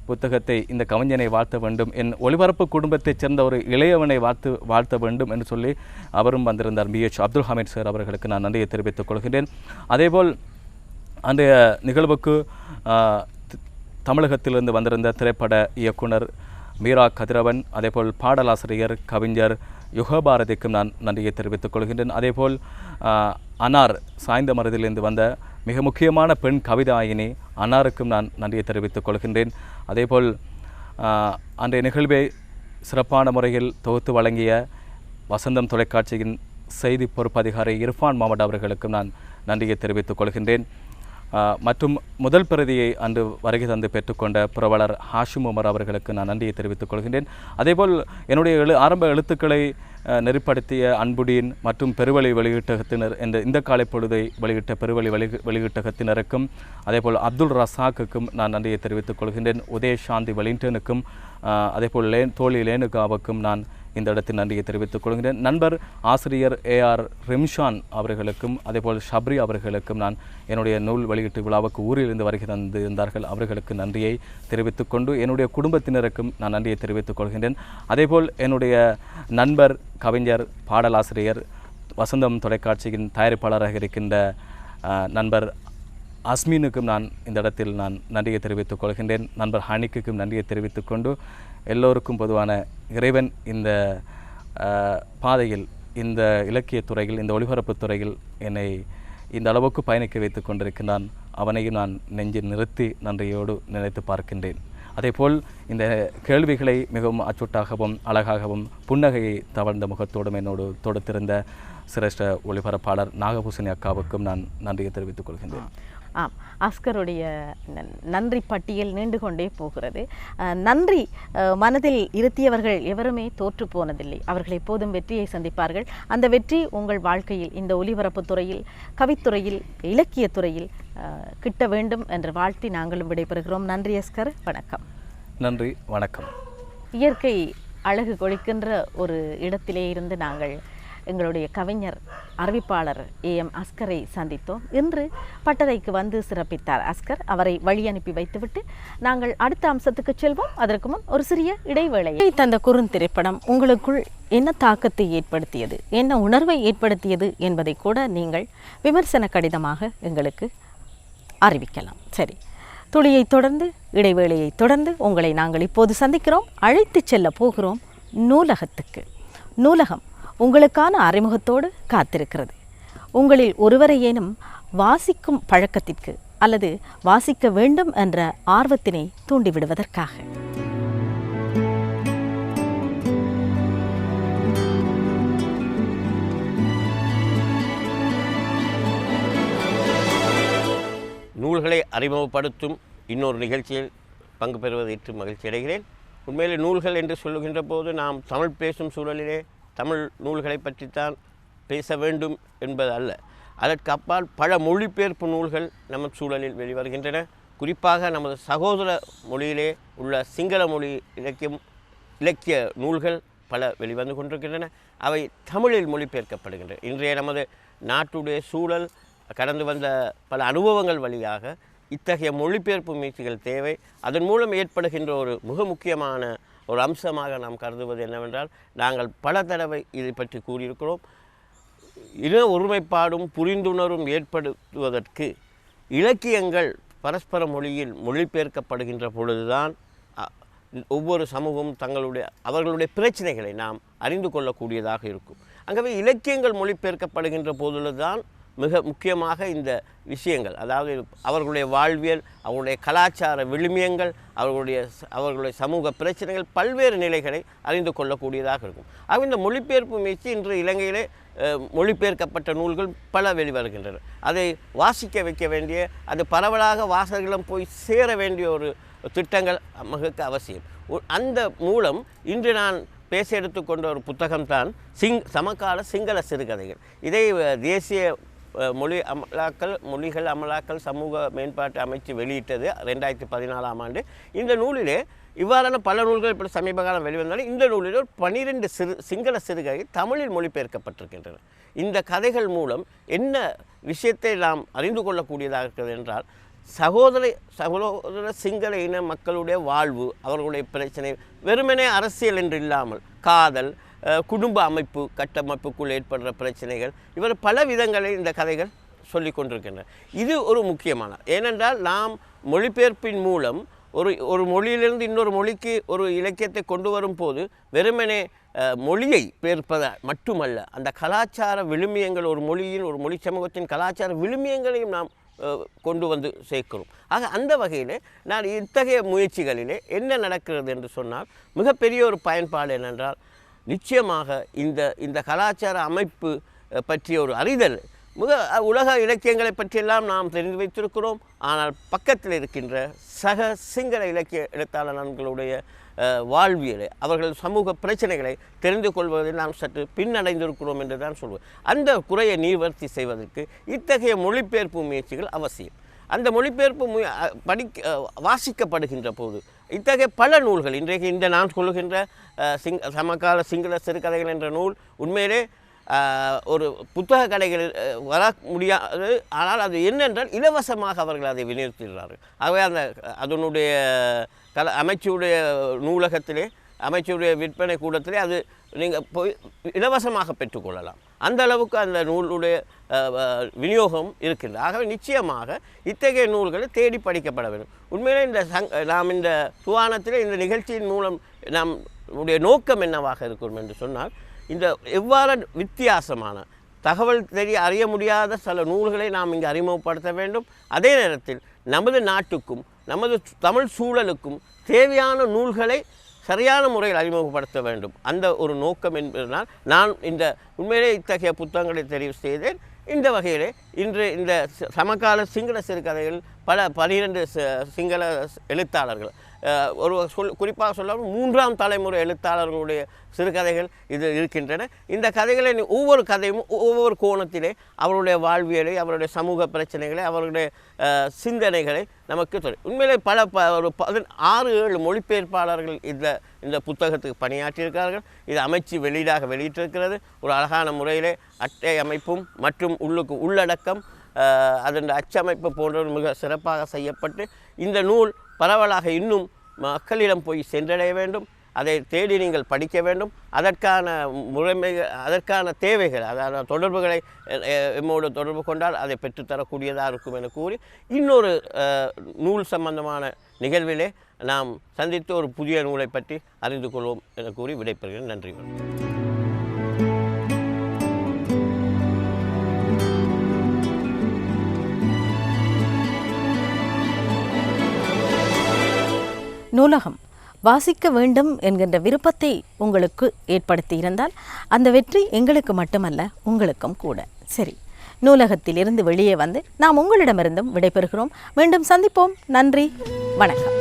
புத்தகத்தை இந்த கவிஞனை வாழ்த்த வேண்டும், என் ஒளிபரப்பு குடும்பத்தைச் சேர்ந்த ஒரு இளையவனை வாழ்த்த வேண்டும் என்று சொல்லி அவரும் வந்திருந்தார். BH அப்துல் ஹமீத் சார் அவர்களுக்கு நான் நன்றியை தெரிவித்துக் கொள்கிறேன். அதேபோல் அன்றைய நிகழ்வுக்கு தமிழகத்திலிருந்து வந்திருந்த திரைப்பட இயக்குனர் மீரா கதிரவன், அதேபோல் பாடலாசிரியர் கவிஞர் யுகபாரதிக்கும் நான் நன்றியை தெரிவித்துக் கொள்கின்றேன். அதேபோல் அனார் சாய்ந்த மருதிலிருந்து வந்த மிக முக்கியமான பெண் கவிதாயினி அனாருக்கும் நான் நன்றியை தெரிவித்துக் கொள்கின்றேன். அதேபோல் அன்றைய நிகழ்வை சிறப்பான முறையில் தொகுத்து வழங்கிய வசந்தம் தொலைக்காட்சியின் செய்தி பொறுப்பு அதிகாரி இர்ஃபான் மாமட் அவர்களுக்கும் நான் நன்றியை தெரிவித்துக் கொள்கின்றேன். மற்றும் முதல் பிரதியை அன்று வருகை தந்து பெற்றுக்கொண்ட புரவலர் ஹாஷிம் உமர் அவர்களுக்கு நான் நன்றியை தெரிவித்துக் கொள்கின்றேன். அதேபோல் என்னுடைய ஆரம்ப எழுத்துக்களை நெறிப்படுத்திய அன்புடியின் மற்றும் பெருவழி வெளியீட்டகத்தினர் இந்த காலை பொழுதை வெளியிட்ட பெருவழி வெளியீட்டகத்தினருக்கும் அதேபோல் அப்துல் ரசாக்குக்கும் நான் நன்றியை தெரிவித்துக் கொள்கின்றேன். உதயசாந்தி வெலிங்டனுக்கும் அதேபோல் தோழி லேனுகாவுக்கும் நான் இந்த இடத்தில் நன்றியை தெரிவித்துக் கொள்கிறேன். நண்பர் ஆசிரியர் AR ரிம்ஷான் அவர்களுக்கும் அதேபோல் ஷப்ரி அவர்களுக்கும் நான் என்னுடைய நூல் வெளியீட்டு விழாவுக்கு ஊரிலிருந்து வருகை தந்திருந்தார்கள். அவர்களுக்கு நன்றியை தெரிவித்துக் கொண்டு என்னுடைய குடும்பத்தினருக்கும் நான் நன்றியை தெரிவித்துக் கொள்கின்றேன். அதேபோல் என்னுடைய நண்பர் கவிஞர் பாடலாசிரியர் வசந்தம் தொலைக்காட்சியின் தயாரிப்பாளராக இருக்கின்ற நண்பர் அஸ்மீனுக்கும் நான் இந்த இடத்தில் நான் நன்றியை தெரிவித்துக் கொள்கின்றேன். நண்பர் ஹனிக்குக்கும் நன்றியை தெரிவித்துக் கொண்டு எல்லோருக்கும் பொதுவான இறைவன் இந்த பாதையில், இந்த இலக்கியத் துறையில், இந்த ஒளிபரப்புத் துறையில் என்னை இந்த அளவுக்கு பயணிக்க வைத்து கொண்டிருக்கின்றான். அவனையும் நான் நெஞ்சில் நிறுத்தி நன்றியோடு நினைத்து பார்க்கின்றேன். அதேபோல் இந்த கேள்விகளை மிகவும் அச்சுட்டாகவும் அழகாகவும் புன்னகையை தவழ்ந்த முகத்தோடும் என்னோடு தொடுத்திருந்த சிரேஷ்ட ஒளிபரப்பாளர் நாகபூசணி அக்காவுக்கும் நான் நன்றியை தெரிவித்துக் கொள்கின்றேன். ஆம், அஸ்கருடைய நன்றி பட்டியல் நீண்டு கொண்டே போகிறது. நன்றி மனதில் இருத்தியவர்கள் எவருமே தோற்று போனதில்லை. அவர்கள் எப்போதும் வெற்றியை சந்திப்பார்கள். அந்த வெற்றி உங்கள் வாழ்க்கையில் இந்த ஒலிபரப்பு துறையில், கவித்துறையில், இலக்கியத்துறையில் கிட்ட வேண்டும் என்று வாழ்த்தி நாங்களும் விடைபெறுகிறோம். நன்றி அஸ்கர், வணக்கம். நன்றி, வணக்கம். இயற்கை அழகு கொளிக்கின்ற ஒரு இடத்திலே இருந்து நாங்கள் எங்களுடைய கவிஞர் அறிவிப்பாளர் AM அஸ்கரை சந்தித்தோம். இன்று பட்டறைக்கு வந்து சிறப்பித்தார் அஸ்கர். அவரை வழி அனுப்பி வைத்துவிட்டு நாங்கள் அடுத்த அம்சத்துக்கு செல்வோம். அதற்கு முன் ஒரு சிறிய இடைவேளை. தந்த குறுந்திரைப்படம் உங்களுக்குள் என்ன தாக்கத்தை ஏற்படுத்தியது, என்ன உணர்வை ஏற்படுத்தியது என்பதை கூட நீங்கள் விமர்சன கடிதமாக எங்களுக்கு அறிவிக்கலாம். சரி, துளியை தொடர்ந்து இடைவேளையை தொடர்ந்து உங்களை நாங்கள் இப்போது சந்திக்கிறோம். அழைத்து செல்ல போகிறோம் நூலகத்துக்கு. நூலகம் உங்களுக்கான அறிமுகத்தோடு காத்திருக்கிறது. உங்களில் ஒருவரையேனும் வாசிக்கும் பழக்கத்திற்கு அல்லது வாசிக்க வேண்டும் என்ற ஆர்வத்தினை தூண்டிவிடுவதற்காக. நூல்களை அறிமுகப்படுத்தும் இன்னொரு நிகழ்ச்சியில் பங்கு பெறுவது ஏற்று மகிழ்ச்சி அடைகிறேன். உண்மையிலே நூல்கள் என்று சொல்லுகின்ற போது நாம் தமிழ் பேசும் சூழலிலே தமிழ் நூல்களை பற்றித்தான் பேச வேண்டும் என்பது அல்ல. அதற்கு அப்பால் பல மொழிபெயர்ப்பு நூல்கள் நம்ம சூழலில் வெளிவருகின்றன. குறிப்பாக நமது சகோதர மொழியிலே உள்ள சிங்கள மொழி இலக்கிய நூல்கள் பல வெளிவந்து கொண்டிருக்கின்றன. அவை தமிழில் மொழிபெயர்க்கப்படுகின்றன. இன்றைய நமது நாட்டுடைய சூழல், கடந்து வந்த பல அனுபவங்கள் வழியாக இத்தகைய மொழிபெயர்ப்பு முயற்சிகள் தேவை. அதன் மூலம் ஏற்படுகின்ற ஒரு மிக முக்கியமான ஒரு அம்சமாக நாம் கருதுவது என்னவென்றால், நாங்கள் பல தடவை இதை பற்றி கூறியிருக்கிறோம், இன ஒருமைப்பாடும் புரிந்துணர்வும் ஏற்படுத்துவதற்கு இலக்கியங்கள் பரஸ்பர மொழியில் மொழிபெயர்க்கப்படுகின்ற பொழுதுதான் ஒவ்வொரு சமூகமும் அவர்களுடைய பிரச்சனைகளை நாம் அறிந்து கொள்ளக்கூடியதாக இருக்கும். ஆகவே இலக்கியங்கள் மொழிபெயர்க்கப்படுகின்ற போதுதான் மிக முக்கியமாக இந்த விஷயங்கள், அதாவது அவர்களுடைய வாழ்வியல், அவர்களுடைய கலாச்சார விழுமியங்கள், அவர்களுடைய சமூக பிரச்சனைகள், பல்வேறு நிலைகளை அறிந்து கொள்ளக்கூடியதாக இருக்கும். ஆக இந்த மொழிபெயர்ப்பு முயற்சி இன்று இலங்கையிலே மொழிபெயர்க்கப்பட்ட நூல்கள் பல வெளிவருகின்றன. அதை வாசிக்க வைக்க வேண்டிய, அது பரவலாக வாசகர்களும் போய் சேர வேண்டிய ஒரு திட்டங்கள் மிக அவசியம். அந்த மூலம் இன்று நான் பேச எடுத்துக்கொண்ட ஒரு புத்தகம்தான் சமகால சிங்கள சிறுகதைகள். இதை தேசிய மொழிகள் அமலாக்கல் சமூக மேம்பாட்டு அமைச்சு வெளியிட்டது 2014ஆம் ஆண்டு. இந்த நூலிலே இவ்வாறான பல நூல்கள் இப்படி சமீப காலம் வெளிவந்தாலும் இந்த நூலில் ஒரு 12 சிங்கள சிறுகதை தமிழில் மொழிபெயர்க்கப்பட்டிருக்கின்றன. இந்த கதைகள் மூலம் என்ன விஷயத்தை நாம் அறிந்து கொள்ளக்கூடியதாக இருக்கிறது என்றால், சகோதர சிங்கள இன மக்களுடைய வாழ்வு, அவர்களுடைய பிரச்சனை வெறுமனே அரசியல் என்று இல்லாமல் காதல், குடும்ப அமைப்பு கட்டமைப்புக்குள் ஏற்படுற பிரச்சனைகள், இவர் பல விதங்களில் இந்த கதைகள் சொல்லி கொண்டிருக்கின்றன. இது ஒரு முக்கியமான, ஏனென்றால் நாம் மொழிபெயர்ப்பின் மூலம் ஒரு மொழியிலிருந்து இன்னொரு மொழிக்கு ஒரு இலக்கியத்தை கொண்டு வரும் போது வெறுமனே மொழியை பெயர்ப்பதால் மட்டுமல்ல, அந்த கலாச்சார விழுமியங்கள், ஒரு மொழி சமூகத்தின் கலாச்சார விழுமியங்களையும் நாம் கொண்டு வந்து சேர்க்கிறோம். ஆக அந்த வகையில் நான் இத்தகைய முயற்சிகளிலே என்ன நடக்கிறது என்று சொன்னால், மிகப்பெரிய ஒரு பயன்பாடு என்னென்றால், நிச்சயமாக இந்த கலாச்சார அமைப்பு பற்றிய ஒரு அறிதல், உலக இலக்கியங்களை பற்றியெல்லாம் நாம் தெரிந்து வைத்திருக்கிறோம். ஆனால் பக்கத்தில் இருக்கின்ற சக சிங்கள இலக்கிய எழுத்தாளர் நண்பர்களுடைய வாழ்வியலை, அவர்கள் சமூக பிரச்சனைகளை தெரிந்து கொள்வதில் நாம் சற்று பின்னடைந்திருக்கிறோம் என்று தான் சொல்வோம். அந்த குறையை நிவர்த்தி செய்வதற்கு இத்தகைய மொழிபெயர்ப்பு முயற்சிகள் அவசியம். அந்த மொழிபெயர்ப்பு வாசிக்கப்படுகின்ற போது இத்தகைய பல நூல்கள், இன்றைக்கு இந்த நான் சொல்லுகின்ற சமகால சிங்கள சிறுகதைகள் என்ற நூல் உண்மையிலே ஒரு புத்தக கடைகளில் வர முடியாது. ஆனால் அது என்னென்றால் இலவசமாக அவர்கள் அதை விநியோகிக்கிறார்கள். ஆகவே அதனுடைய அமைச்சுடைய நூலகத்திலே, அமைச்சுடைய விற்பனை கூடத்திலே அது நீங்கள் போய் இலவசமாக பெற்றுக்கொள்ளலாம். அந்த அளவுக்கு அந்த நூலுடைய விநியோகம் இருக்கின்றது. ஆகவே நிச்சயமாக இத்தகைய நூல்களை தேடி படிக்கப்பட வேண்டும். உண்மையிலே நாம் இந்த துவானத்திலே இந்த நிகழ்ச்சியின் மூலம் நம்முடைய நோக்கம் என்னவாக இருக்கும் என்று சொன்னால், இந்த எவ்வாறு வித்தியாசமான தகவல் அறிய முடியாத சில நூல்களை நாம் இங்கு அறிமுகப்படுத்த வேண்டும். அதே நேரத்தில் நமது நாட்டுக்கும் நமது தமிழ் சூழலுக்கும் தேவையான நூல்களை சரியான முறையில் அறிமுகப்படுத்த வேண்டும். அந்த ஒரு நோக்கம் என்பதனால் நான் உண்மையிலே இத்தகைய புத்தகங்களை தெரிவு செய்தேன். இந்த வகையிலே இன்று இந்த சமகால சிங்கள சிறுகதைகள் பல 12 சிங்கள எழுத்தாளர்கள், குறிப்பாக சொல்லாமல் 3ஆம் தலைமுறை எழுத்தாளர்களுடைய சிறுகதைகள் இது இருக்கின்றன. இந்த கதைகளை ஒவ்வொரு கதையும் ஒவ்வொரு கோணத்திலே அவருடைய வாழ்வியலை, அவருடைய சமூக பிரச்சனைகளை, அவருடைய சிந்தனைகளை நமக்கு உண்மையிலே ஒரு 6-7 மொழிபெயர்ப்பாளர்கள் இந்த புத்தகத்துக்கு பணியாற்றியிருக்கிறார்கள். இது அமைச்சு வெளியிட்டிருக்கிறது. ஒரு அழகான முறையிலே அட்டை அமைப்பும் மற்றும் உள்ளடக்கம், அதன் அச்சமைப்பு போன்றவை மிக சிறப்பாக செய்யப்பட்டு இந்த நூல் பரவலாக இன்னும் மக்களிடம் போய் சென்றடைய வேண்டும். அதை தேடி நீங்கள் படிக்க வேண்டும். அதற்கான அதற்கான தேவைகள், அதாவது தொடர்புகளை எம்மோடு தொடர்பு கொண்டால் அதை பெற்றுத்தரக்கூடியதாக இருக்கும் என கூறி, இன்னொரு நூல் சம்பந்தமான நிகழ்விலே நாம் சந்தித்து ஒரு புதிய நூலை பற்றி அறிந்து கொள்வோம் என கூறி விடைபெறுகிறேன். நன்றி. நூலகம் வாசிக்க வேண்டும் என்கின்ற விருப்பத்தை உங்களுக்கு ஏற்படுத்தி இருந்தால் அந்த வெற்றி எங்களுக்கு மட்டுமல்ல, உங்களுக்கும் கூட. சரி, நூலகத்திலிருந்து வெளியே வந்து நாம் உங்களிடமிருந்தும் விடைபெறுகிறோம். மீண்டும் சந்திப்போம். நன்றி, வணக்கம்.